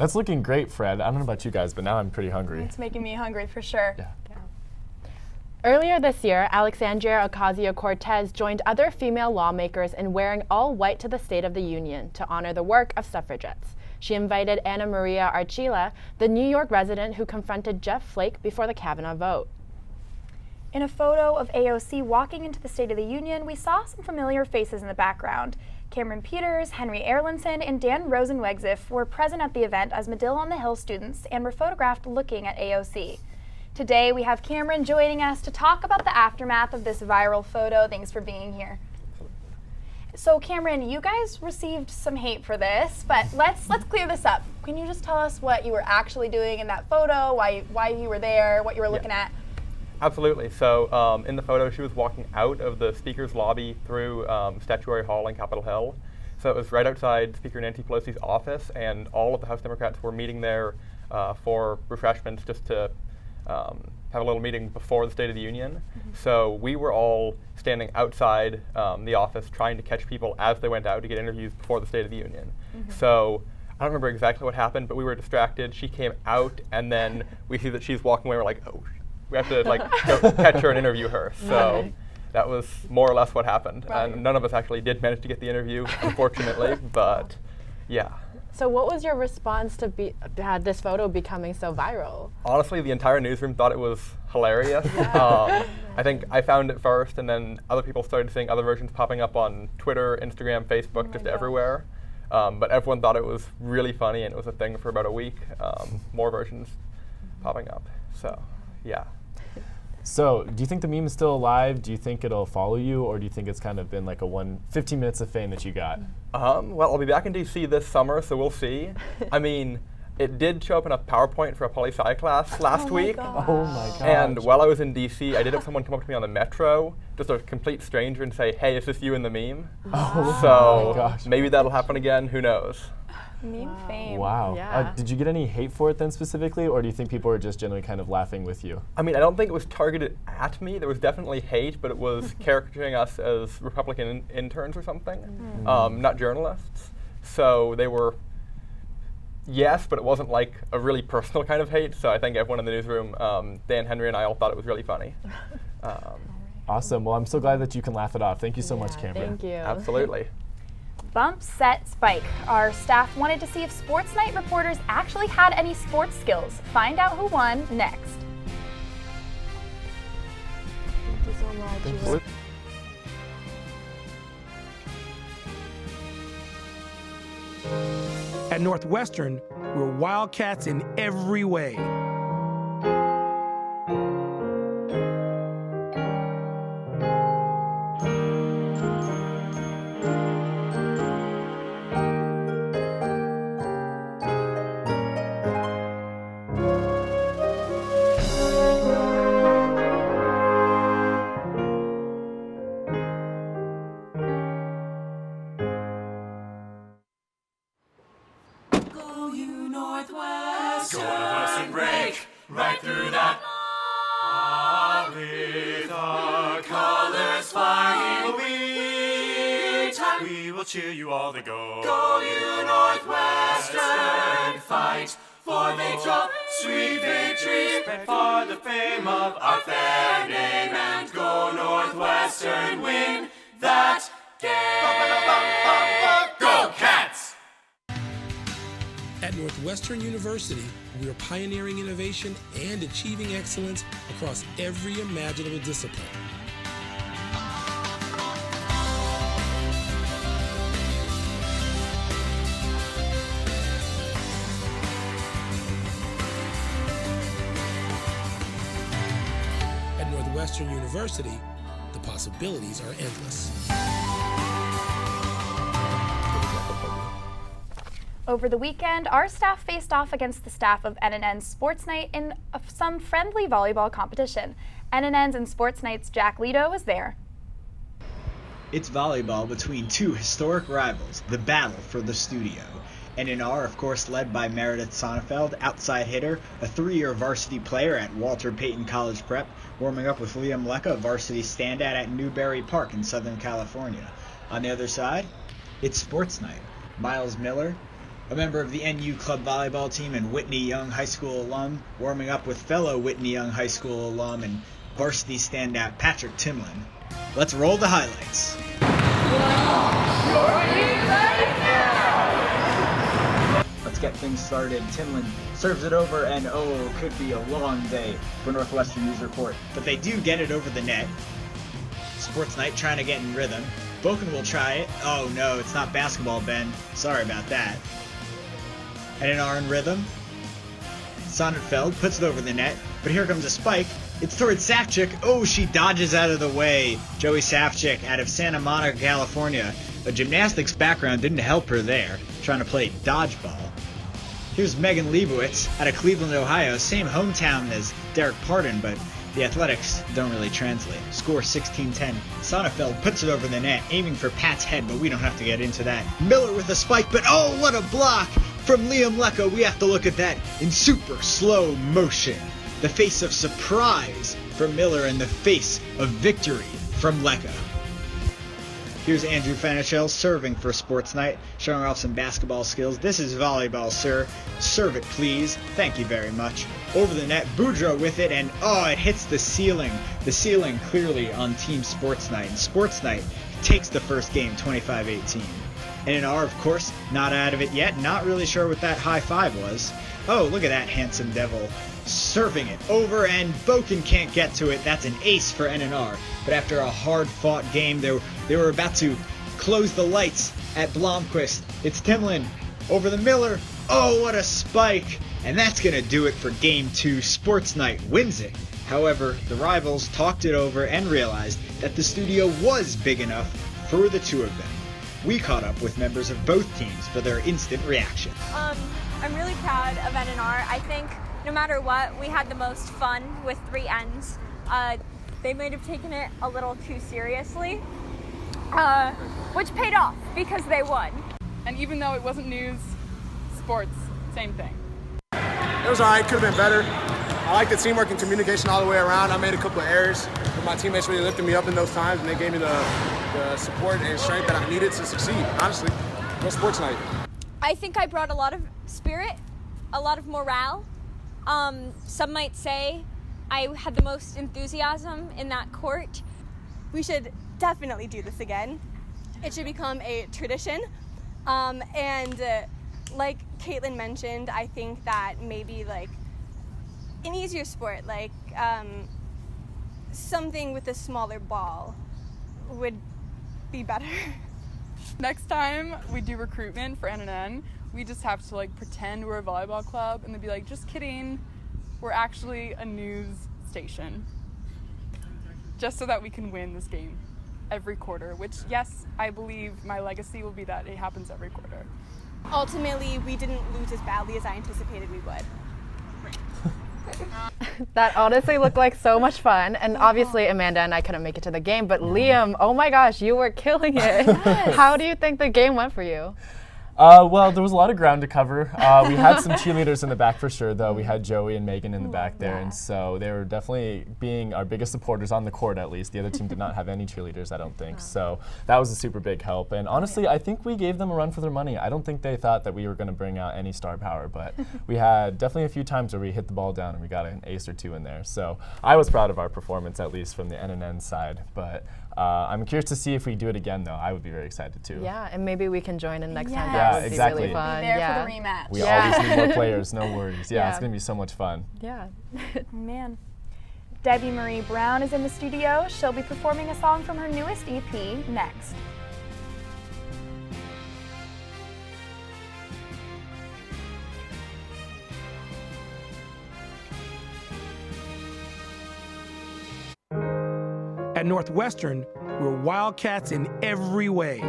That's looking great, Fred. I don't know about you guys, but now I'm pretty hungry. It's making me hungry for sure. Yeah. Earlier this year, Alexandria Ocasio-Cortez joined other female lawmakers in wearing all white to the State of the Union to honor the work of suffragettes. She invited Ana Maria Archila, the New York resident who confronted Jeff Flake before the Kavanaugh vote. In a photo of AOC walking into the State of the Union, we saw some familiar faces in the background. Cameron Peters, Henry Erlandson, and Dan Rosenwegzif were present at the event as Medill on the Hill students and were photographed looking at AOC. Today we have Cameron joining us to talk about the aftermath of this viral photo. Thanks for being here. So Cameron, you guys received some hate for this, but let's clear this up. Can you just tell us what you were actually doing in that photo, why you were there, what you were looking at? Absolutely. So in the photo, she was walking out of the Speaker's lobby through Statuary Hall in Capitol Hill. So it was right outside Speaker Nancy Pelosi's office, and all of the House Democrats were meeting there for refreshments, just to have a little meeting before the State of the Union. So we were all standing outside the office trying to catch people as they went out to get interviews before the State of the Union. So I don't remember exactly what happened, but we were distracted. She came out, and then we see that she's walking away. We're like, oh, we have to go catch her and interview her. So that was more or less what happened. And none of us actually did manage to get the interview, unfortunately, but yeah. So what was your response to this photo becoming so viral? Honestly, the entire newsroom thought it was hilarious. I think I found it first, and then other people started seeing other versions popping up on Twitter, Instagram, Facebook, just everywhere. But everyone thought it was really funny, and it was a thing for about a week. More versions popping up. So, yeah. So, do you think the meme is still alive? Do you think it'll follow you, or do you think it's kind of been like a 15 minutes of fame that you got? Well, I'll be back in DC this summer, so we'll see. I mean, it did show up in a PowerPoint for a poli-sci class last week. Oh my gosh. And while I was in DC, I did have someone come up to me on the metro, just a complete stranger, and say, "Hey, is this you in the meme?" Oh so my gosh. Maybe that'll happen again. Who knows? Meme fame. Wow. Yeah. Did you get any hate for it then specifically, or do you think people were just generally kind of laughing with you? I mean, I don't think it was targeted at me. There was definitely hate, but it was caricaturing us as Republican interns or something, not journalists. So they were, yes, but it wasn't like a really personal kind of hate. So I think everyone in the newsroom, Dan Henry and I all thought it was really funny. Awesome. Well, I'm so glad that you can laugh it off. Thank you so much, Cameron. Thank you. Absolutely. Bump, set, spike. Our staff wanted to see if Sports Night reporters actually had any sports skills. Find out who won next. Thank you so much. Thank you. At Northwestern, we're Wildcats in every way. Northwestern break right through that. With our colors flying, we will cheer you all to go. Go you Northwestern, fight for victory, sweet victory, spread for the fame of our fair name, and go Northwestern, win that game. Go Cats! At Northwestern University, we are pioneering innovation and achieving excellence across every imaginable discipline. At Northwestern University, the possibilities are endless. Over the weekend, our staff faced off against the staff of NNN's Sports Night in some friendly volleyball competition. NNN's and Sports Night's Jack Leto was there. It's volleyball between two historic rivals, the battle for the studio. NNR, of course, led by Meredith Sonnefeld, outside hitter, a 3-year varsity player at Walter Payton College Prep, warming up with Liam Lecca, varsity standout at Newberry Park in Southern California. On the other side, it's Sports Night. Miles Miller, a member of the NU Club volleyball team and Whitney Young High School alum, warming up with fellow Whitney Young High School alum and varsity standout Patrick Timlin. Let's roll the highlights. Let's get things started. Timlin serves it over, and oh, could be a long day for Northwestern News Report. But they do get it over the net. Sports Night trying to get in rhythm. Boken will try it. Oh no, it's not basketball, Ben. Sorry about that. NNR in rhythm. Sonnenfeld puts it over the net, but here comes a spike. It's towards Safchik. Oh, she dodges out of the way. Joey Safchik out of Santa Monica, California. A gymnastics background didn't help her there, trying to play dodgeball. Here's Megan Leibowitz out of Cleveland, Ohio. Same hometown as Derek Pardon, but the athletics don't really translate. Score 16-10. Sonnefeld puts it over the net, aiming for Pat's head, but we don't have to get into that. Miller with a spike, but oh, what a block from Liam Lecco. We have to look at that in super slow motion. The face of surprise from Miller and the face of victory from Lecco. Here's Andrew Fanichel serving for Sports Night, showing off some basketball skills. This is volleyball, sir. Serve it, please. Thank you very much. Over the net, Boudreaux with it, and oh, it hits the ceiling. The ceiling clearly on Team Sports Night. And Sports Night takes the first game, 25-18. NNR, of course, not out of it yet. Not really sure what that high five was. Oh, look at that handsome devil. Serving it over, and Boken can't get to it. That's an ace for NNR. But after a hard-fought game, they were about to close the lights at Blomqvist. It's Timlin over the Miller. Oh, what a spike! And that's going to do it for Game 2. Sports Night wins it. However, the rivals talked it over and realized that the studio was big enough for the two of them. We caught up with members of both teams for their instant reaction. I'm really proud of NNR. I think no matter what, we had the most fun with 3 ends. They might have taken it a little too seriously, which paid off because they won. And even though it wasn't news, sports, same thing. It was alright, could have been better. I like the teamwork and communication all the way around. I made a couple of errors, but my teammates really lifted me up in those times, and they gave me the support and strength that I needed to succeed, honestly. No Sports Night. I think I brought a lot of spirit, a lot of morale. Some might say I had the most enthusiasm in that court. We should definitely do this again. It should become a tradition. Like Caitlin mentioned, I think that maybe like an easier sport, like something with a smaller ball would be better. Next time we do recruitment for NNN, we just have to like pretend we're a volleyball club and they'd be like, just kidding, we're actually a news station. Just so that we can win this game every quarter, which yes, I believe my legacy will be that it happens every quarter. Ultimately, we didn't lose as badly as I anticipated we would. That honestly looked like so much fun, and obviously Amanda and I couldn't make it to the game, but Liam, oh my gosh, you were killing it. Yes. How do you think the game went for you? Well, there was a lot of ground to cover. We had some cheerleaders in the back for sure, though. We had Joey and Megan in the back there, and so they were definitely being our biggest supporters on the court, at least. The other team did not have any cheerleaders, I don't think. So that was a super big help. And honestly, I think we gave them a run for their money. I don't think they thought that we were going to bring out any star power, but we had definitely a few times where we hit the ball down and we got an ace or two in there. So I was proud of our performance, at least from the NNN side. But I'm curious to see if we do it again, though. I would be very excited too. Yeah, and maybe we can join in next time. Yeah, That would exactly. be really fun. Be there for the rematch. We always need more players, no worries. Yeah, it's going to be so much fun. Yeah. Man. Debbie Marie Brown is in the studio. She'll be performing a song from her newest EP next. At Northwestern, we're Wildcats in every way.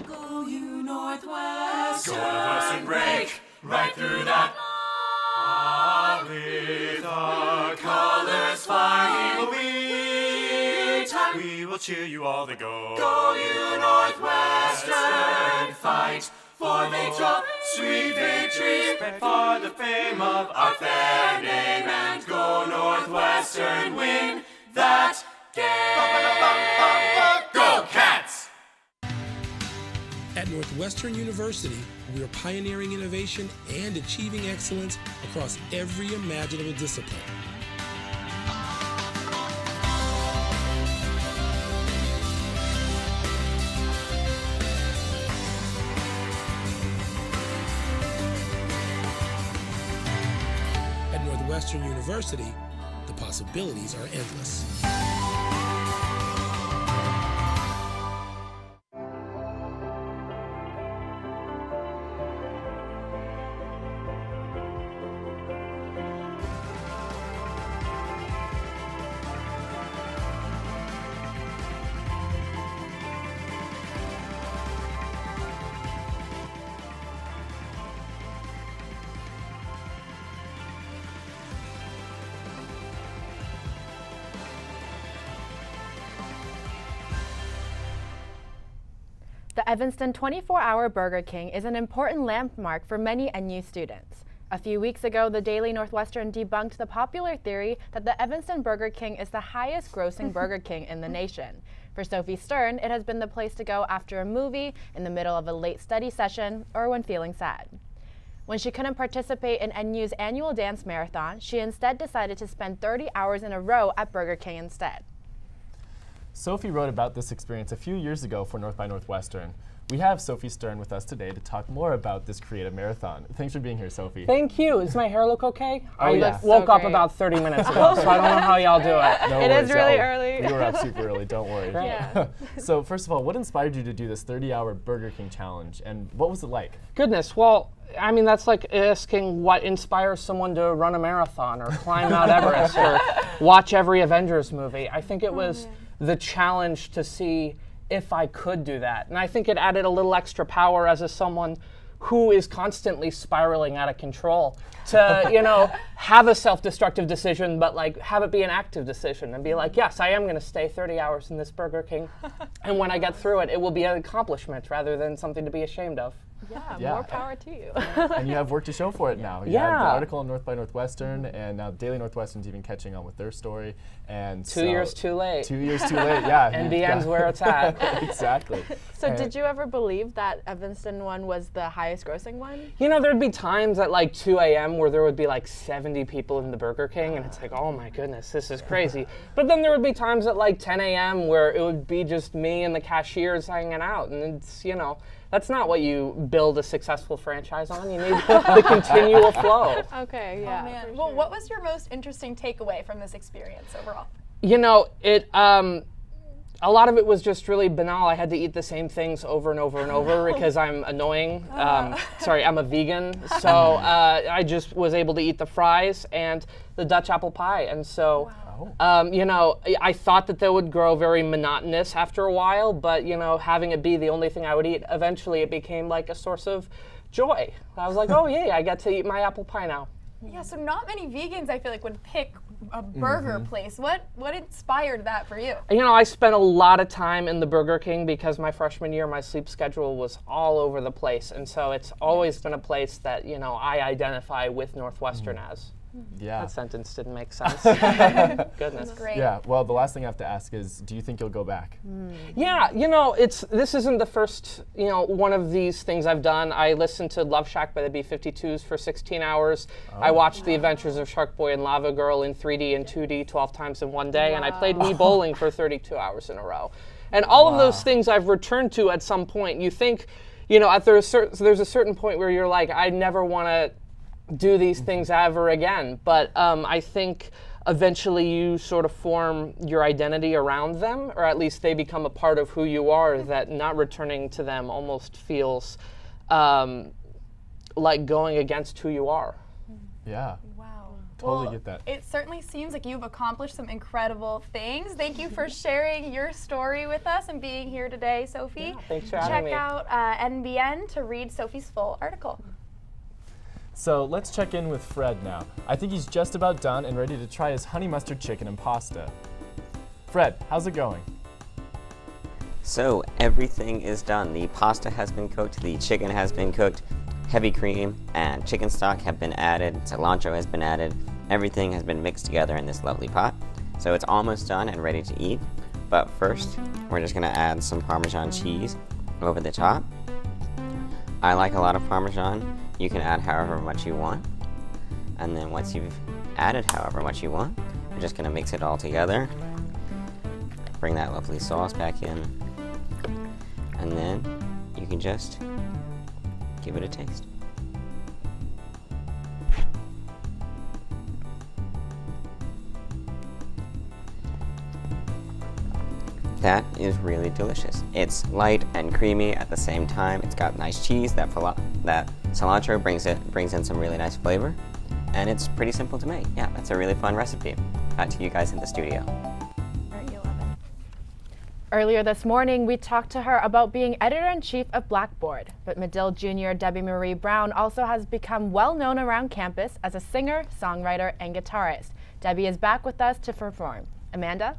Go Northwestern, break right through that. With our colors flying, we will cheer you all the go. Go you Northwestern, fight for victory, sweet victory, spread for the fame of our fair name, and go Northwestern, win that game. Go Cats! At Northwestern University, we are pioneering innovation and achieving excellence across every imaginable discipline. At Northwestern University, The possibilities are endless. The Evanston 24-hour Burger King is an important landmark for many NU students. A few weeks ago, the Daily Northwestern debunked the popular theory that the Evanston Burger King is the highest grossing Burger King in the nation. For Sophie Stern, it has been the place to go after a movie, in the middle of a late study session, or when feeling sad. When she couldn't participate in NU's annual dance marathon, she instead decided to spend 30 hours in a row at Burger King instead. Sophie wrote about this experience a few years ago for North by Northwestern. We have Sophie Stern with us today to talk more about this creative marathon. Thanks for being here, Sophie. Thank you. Does my hair look okay? Oh, I yeah. woke up about 30 minutes ago, so I don't know how y'all do it. No It worries, is really y'all. early. You were up super early, don't worry. Yeah. So first of all, what inspired you to do this 30-hour Burger King challenge, and what was it like? Goodness, well, I mean, that's like asking what inspires someone to run a marathon or climb Mount Everest or watch every Avengers movie. I think it was the challenge to see if I could do that. And I think it added a little extra power as someone who is constantly spiraling out of control to, you know, have a self-destructive decision, but like have it be an active decision and be like, yes, I am gonna stay 30 hours in this Burger King. And when I get through it, it will be an accomplishment rather than something to be ashamed of. Yeah, more power to you. And you have work to show for it now. You Yeah. have the article in North by Northwestern, and now Daily Northwestern's even catching on with their story. And 2 years too late. 2 years too late, yeah. NBN's where it's at. Exactly. So And- did you ever believe that Evanston one was the highest grossing one? You know, there'd be times at like 2 a.m. where there would be like 70 people in the Burger King, and it's like, oh my goodness, this is crazy. But then there would be times at like 10 a.m. where it would be just me and the cashiers hanging out, and it's, you know, that's not what you build a successful franchise on. You need the continual flow. Okay, yeah. Oh man. Well, what was your most interesting takeaway from this experience overall? You know, a lot of it was just really banal. I had to eat the same things over and over and over because I'm annoying. Sorry, I'm a vegan. So I just was able to eat the fries and the Dutch apple pie. And so, you know, I thought that they would grow very monotonous after a while, but, you know, having it be the only thing I would eat, eventually it became like a source of joy. I was like, oh, yay, I get to eat my apple pie now. Yeah, so not many vegans I feel like would pick a burger place. What inspired that for you? You know, I spent a lot of time in the Burger King because my freshman year, my sleep schedule was all over the place. And so it's always been a place that, you know, I identify with Northwestern as. Yeah. That sentence didn't make sense. Goodness. Great. Yeah, well, the last thing I have to ask is, do you think you'll go back? Yeah, you know, this isn't the first, you know, one of these things I've done. I listened to Love Shack by the B-52s for 16 hours. I watched The Adventures of Shark Boy and Lava Girl in 3D and 2D 12 times in one day, and I played Wii Bowling for 32 hours in a row. And all of those things I've returned to at some point. You think, you know, there's a certain point where you're like, I never want to do these things ever again. But I think eventually you sort of form your identity around them, or at least they become a part of who you are, that not returning to them almost feels like going against who you are. Yeah. Wow. Totally Well, get that. It certainly seems like you've accomplished some incredible things. Thank you for sharing your story with us and being here today, Sophie. Thanks for having me. Check out NBN to read Sophie's full article. So let's check in with Fred now. I think he's just about done and ready to try his honey mustard chicken and pasta. Fred, how's it going? So everything is done. The pasta has been cooked, the chicken has been cooked, heavy cream and chicken stock have been added, cilantro has been added, everything has been mixed together in this lovely pot. So it's almost done and ready to eat. But first, we're just gonna add some Parmesan cheese over the top. I like a lot of Parmesan. You can add however much you want. And then once you've added however much you want, you're just gonna mix it all together. Bring that lovely sauce back in. And then you can just give it a taste. Wow. That is really delicious. It's light and creamy at the same time. It's got nice cheese. That cilantro brings in some really nice flavor, and it's pretty simple to make. Yeah, that's a really fun recipe. Back to you guys in the studio. Earlier this morning, we talked to her about being editor-in-chief of Blackboard, but Medill Jr. Debbie Marie Brown also has become well-known around campus as a singer, songwriter, and guitarist. Debbie is back with us to perform. Amanda?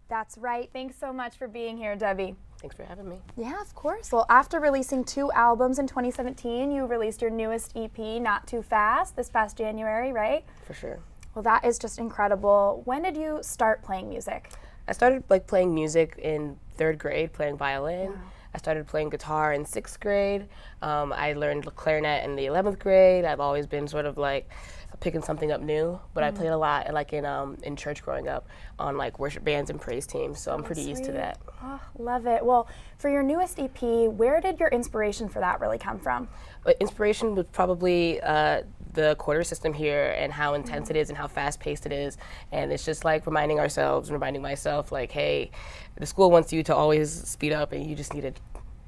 That's right. Thanks so much for being here, Debbie. Thanks for having me. Yeah, of course. Well, after releasing 2 albums in 2017, you released your newest EP, Not Too Fast, this past January, right? For sure. Well, that is just incredible. When did you start playing music? I started playing music in 3rd grade, playing violin. Wow. I started playing guitar in 6th grade. I learned clarinet in the 11th grade. I've always been sort of picking something up new, but I played a lot in church growing up on worship bands and praise teams, so I'm pretty used to that. Oh, love it. Well, for your newest EP, where did your inspiration for that really come from? Inspiration was probably the quarter system here and how intense it is and how fast-paced it is, and it's just reminding ourselves and reminding myself hey, the school wants you to always speed up and you just need to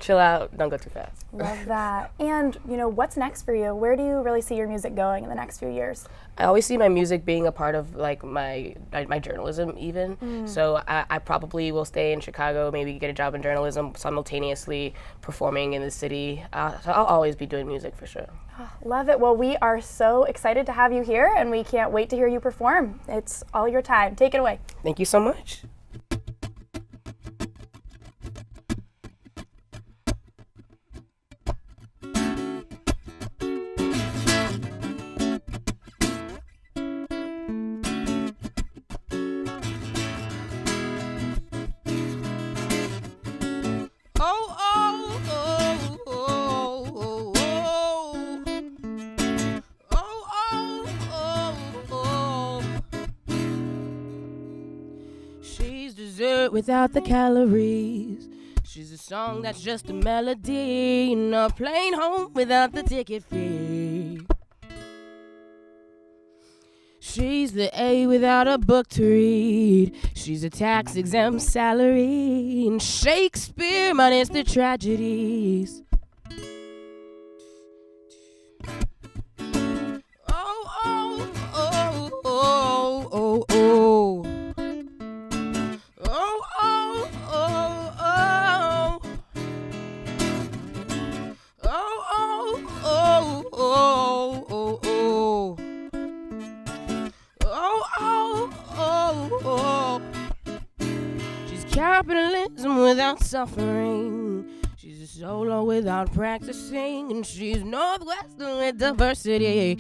chill out, don't go too fast. Love that. And, what's next for you? Where do you really see your music going in the next few years? I always see my music being a part of my journalism even. So I probably will stay in Chicago, maybe get a job in journalism, simultaneously performing in the city. So I'll always be doing music for sure. Oh, love it. Well, we are so excited to have you here and we can't wait to hear you perform. It's all your time. Take it away. Thank you so much. Without the calories, she's a song that's just a melody, and a plane home without the ticket fee. She's the A without a book to read. She's a tax-exempt salary, and Shakespeare minus the tragedies. Oh, oh, oh, oh, oh, oh. Capitalism without suffering. She's a solo without practicing, and she's Northwestern with diversity.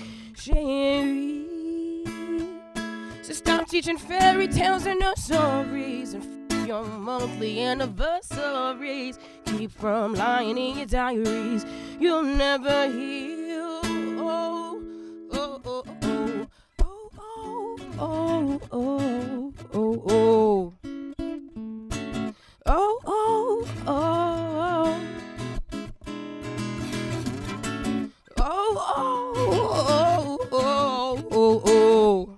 So stop teaching fairy tales and nurseries, and your monthly anniversaries. Keep from lying in your diaries. You'll never heal. Oh, oh, oh, oh, oh, oh, oh, oh, oh, oh. Oh, oh, oh, oh. Oh, oh, oh, oh, oh, oh.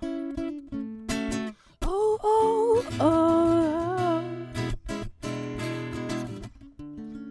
Oh, oh, oh.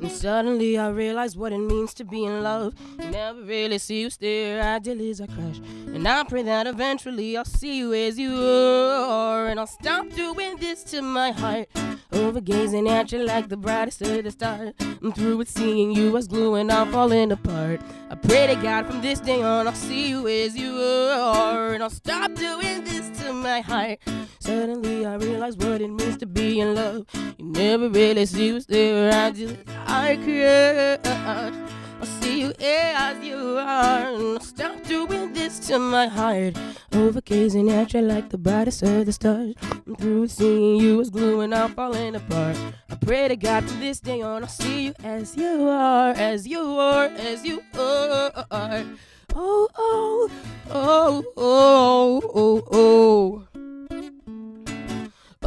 And suddenly I realized what it means to be in love. Never really see you stare at till it's a crush. And I pray that eventually I'll see you as you are, and I'll stop doing this to my heart. Over gazing at you like the brightest of the stars. I'm through with seeing you as glue and I'm falling apart. I pray to God from this day on I'll see you as you are, and I'll stop doing this to my heart. Suddenly I realize what it means to be in love. You never really see what's there until I crush. I'll see you as you are, and I'll stop doing this to my heart. Over gazing at you like the brightest of the stars. I'm through with seeing you as glue and I'm falling apart. I pray to God from this day on I'll see you as you are, as you are, as you are. Oh, oh, oh, oh, oh, oh.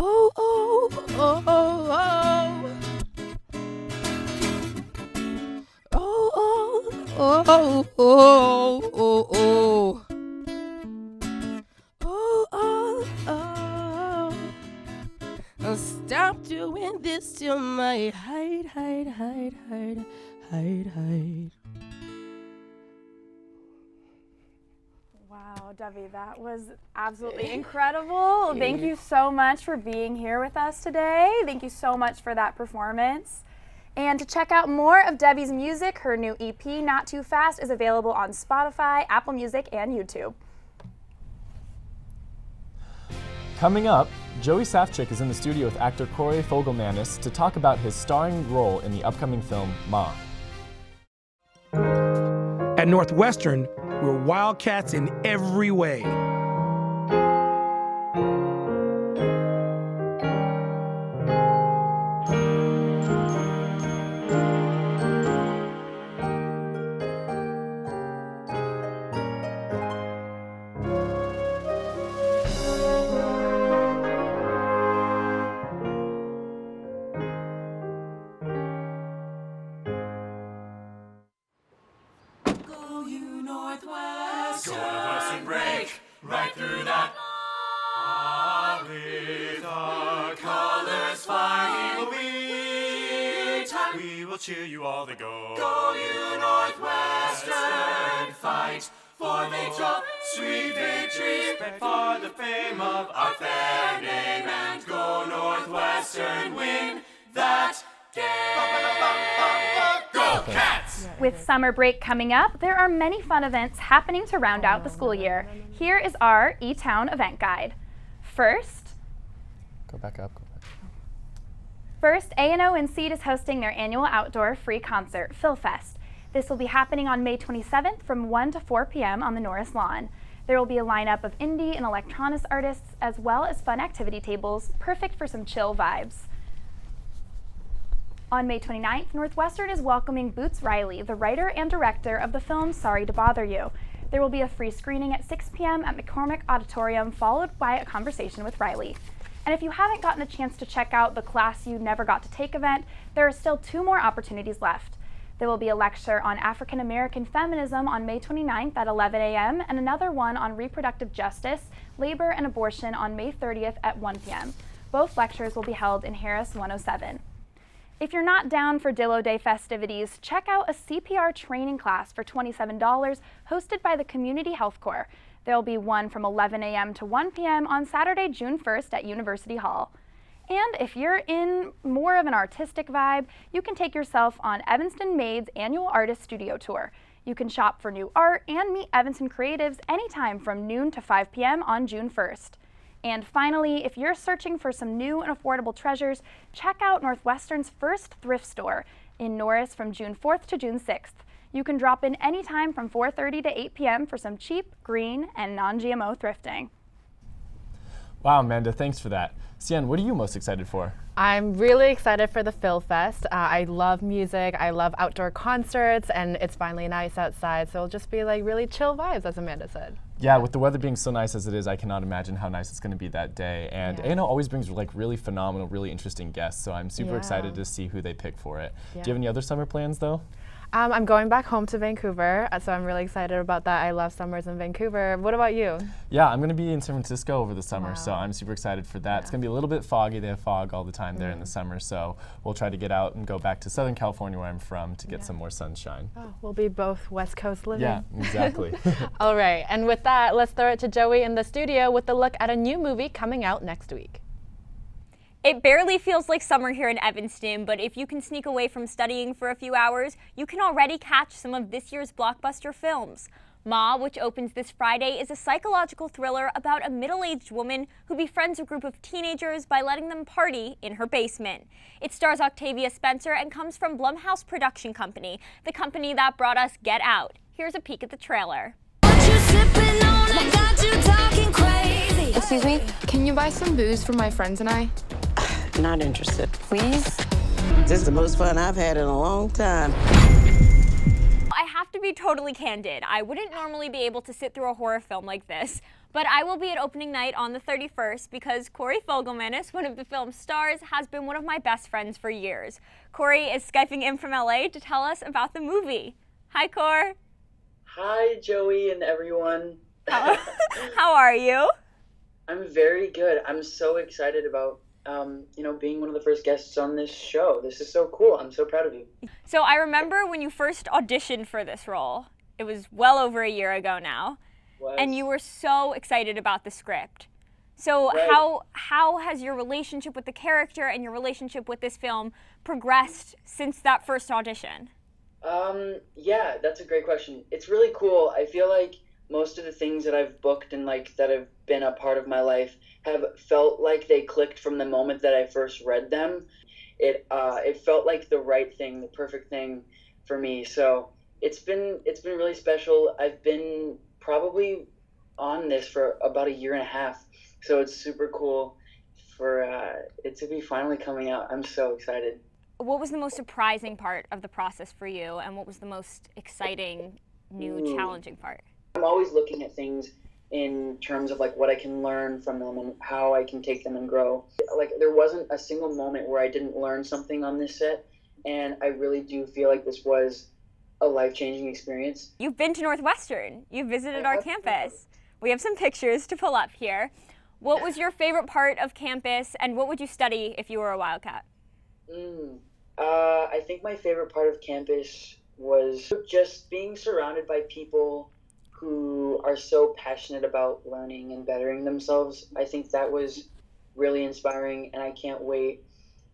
Oh, oh, oh, oh. Oh, oh, oh, oh, oh, oh. Oh, oh, oh. Stop doing this to my hide. Wow, Debbie, that was absolutely incredible. Thank you so much for being here with us today. Thank you so much for that performance. And to check out more of Debbie's music, her new EP, Not Too Fast, is available on Spotify, Apple Music, and YouTube. Coming up, Joey Safchik is in the studio with actor Corey Fogelmanis to talk about his starring role in the upcoming film, Ma. At Northwestern, we're Wildcats in every way. Northwestern break right through that. With our colors flying, we will cheer you all to go. Go you Northwestern, fight for victory, sweet victory, spread for the fame of our fair name, and go Northwestern, win that game. Go Cats! With summer break coming up, there are many fun events happening to round out the school year. Here is our E-Town event guide. First, A&O and Seed is hosting their annual outdoor free concert, PhilFest. This will be happening on May 27th from 1 to 4 p.m. on the Norris Lawn. There will be a lineup of indie and electronics artists, as well as fun activity tables, perfect for some chill vibes. On May 29th, Northwestern is welcoming Boots Riley, the writer and director of the film Sorry to Bother You. There will be a free screening at 6 p.m. at McCormick Auditorium, followed by a conversation with Riley. And if you haven't gotten a chance to check out the Class You Never Got to Take event, there are still 2 more opportunities left. There will be a lecture on African American feminism on May 29th at 11 a.m. and another one on reproductive justice, labor, and abortion on May 30th at 1 p.m. Both lectures will be held in Harris 107. If you're not down for Dillo Day festivities, check out a CPR training class for $27 hosted by the Community Health Corps. There will be one from 11 a.m. to 1 p.m. on Saturday, June 1st at University Hall. And if you're in more of an artistic vibe, you can take yourself on Evanston Made's annual artist studio tour. You can shop for new art and meet Evanston creatives anytime from noon to 5 p.m. on June 1st. And finally, if you're searching for some new and affordable treasures, check out Northwestern's first thrift store in Norris from June 4th to June 6th. You can drop in anytime from 4:30 to 8 p.m. for some cheap, green, and non-GMO thrifting. Wow, Amanda, thanks for that. Sian, what are you most excited for? I'm really excited for the PhilFest. I love music, I love outdoor concerts, and it's finally nice outside, so it'll just be like really chill vibes, as Amanda said. Yeah, with the weather being so nice as it is, I cannot imagine how nice it's going to be that day. And A&O always brings like really phenomenal, really interesting guests, so I'm super excited to see who they pick for it. Do you have any other summer plans though? I'm going back home to Vancouver, so I'm really excited about that. I love summers in Vancouver. What about you? Yeah, I'm going to be in San Francisco over the summer, so I'm super excited for that. It's going to be a little bit foggy. They have fog all the time there in the summer, so we'll try to get out and go back to Southern California, where I'm from, to get some more sunshine. Oh, we'll be both West Coast living. Yeah, exactly. All right, and with that, let's throw it to Joey in the studio with a look at a new movie coming out next week. It barely feels like summer here in Evanston, but if you can sneak away from studying for a few hours, you can already catch some of this year's blockbuster films. Ma, which opens this Friday, is a psychological thriller about a middle-aged woman who befriends a group of teenagers by letting them party in her basement. It stars Octavia Spencer and comes from Blumhouse Production Company, the company that brought us Get Out. Here's a peek at the trailer. Excuse me, can you buy some booze for my friends and I? Not interested. Please? This is the most fun I've had in a long time. I have to be totally candid. I wouldn't normally be able to sit through a horror film like this, but I will be at opening night on the 31st because Corey Fogelmanis, one of the film's stars, has been one of my best friends for years. Corey is Skyping in from LA to tell us about the movie. Hi, Cor. Hi, Joey and everyone. How are you? I'm very good. I'm so excited about being one of the first guests on this show. This is so cool. I'm so proud of you. So I remember when you first auditioned for this role. It was well over a year ago now. And you were so excited about the script. So how has your relationship with the character and your relationship with this film progressed since that first audition? Yeah, that's a great question. It's really cool. I feel like most of the things that I've booked and that have been a part of my life have felt like they clicked from the moment that I first read them. It felt like the right thing, the perfect thing for me. So it's been really special. I've been probably on this for about 1.5 years. So it's super cool for it to be finally coming out. I'm so excited. What was the most surprising part of the process for you, and what was the most exciting, new, challenging part? I'm always looking at things in terms of what I can learn from them and how I can take them and grow. There wasn't a single moment where I didn't learn something on this set, and I really do feel like this was a life-changing experience. You've been to Northwestern. You've visited our campus. We have some pictures to pull up here. What was your favorite part of campus, and what would you study if you were a Wildcat? I think my favorite part of campus was just being surrounded by people who are so passionate about learning and bettering themselves. I think that was really inspiring, and I can't wait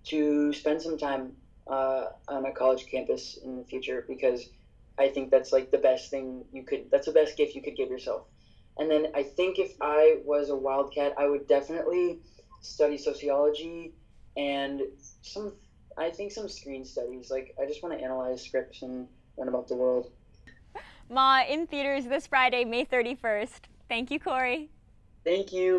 to spend some time on a college campus in the future, because I think that's the best thing that's the best gift you could give yourself. And then I think if I was a Wildcat, I would definitely study sociology and some screen studies. I just want to analyze scripts and learn about the world. Ma, in theaters this Friday, May 31st. Thank you, Corey. Thank you.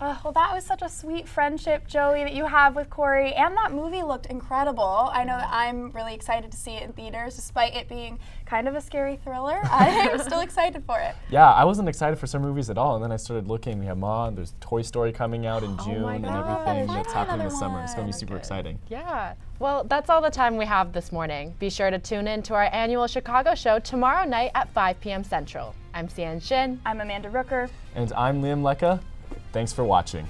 Well, that was such a sweet friendship, Joey, that you have with Corey, and that movie looked incredible. I know that I'm really excited to see it in theaters, despite it being kind of a scary thriller. I'm still excited for it. Yeah, I wasn't excited for some movies at all, and then I started looking. We have Ma, and there's Toy Story coming out in June, and everything that's happening this summer. It's going to be super exciting. Yeah. Well, that's all the time we have this morning. Be sure to tune in to our annual Chicago show tomorrow night at 5 p.m. Central. I'm Sian Shin. I'm Amanda Rooker. And I'm Liam Lecca. Thanks for watching.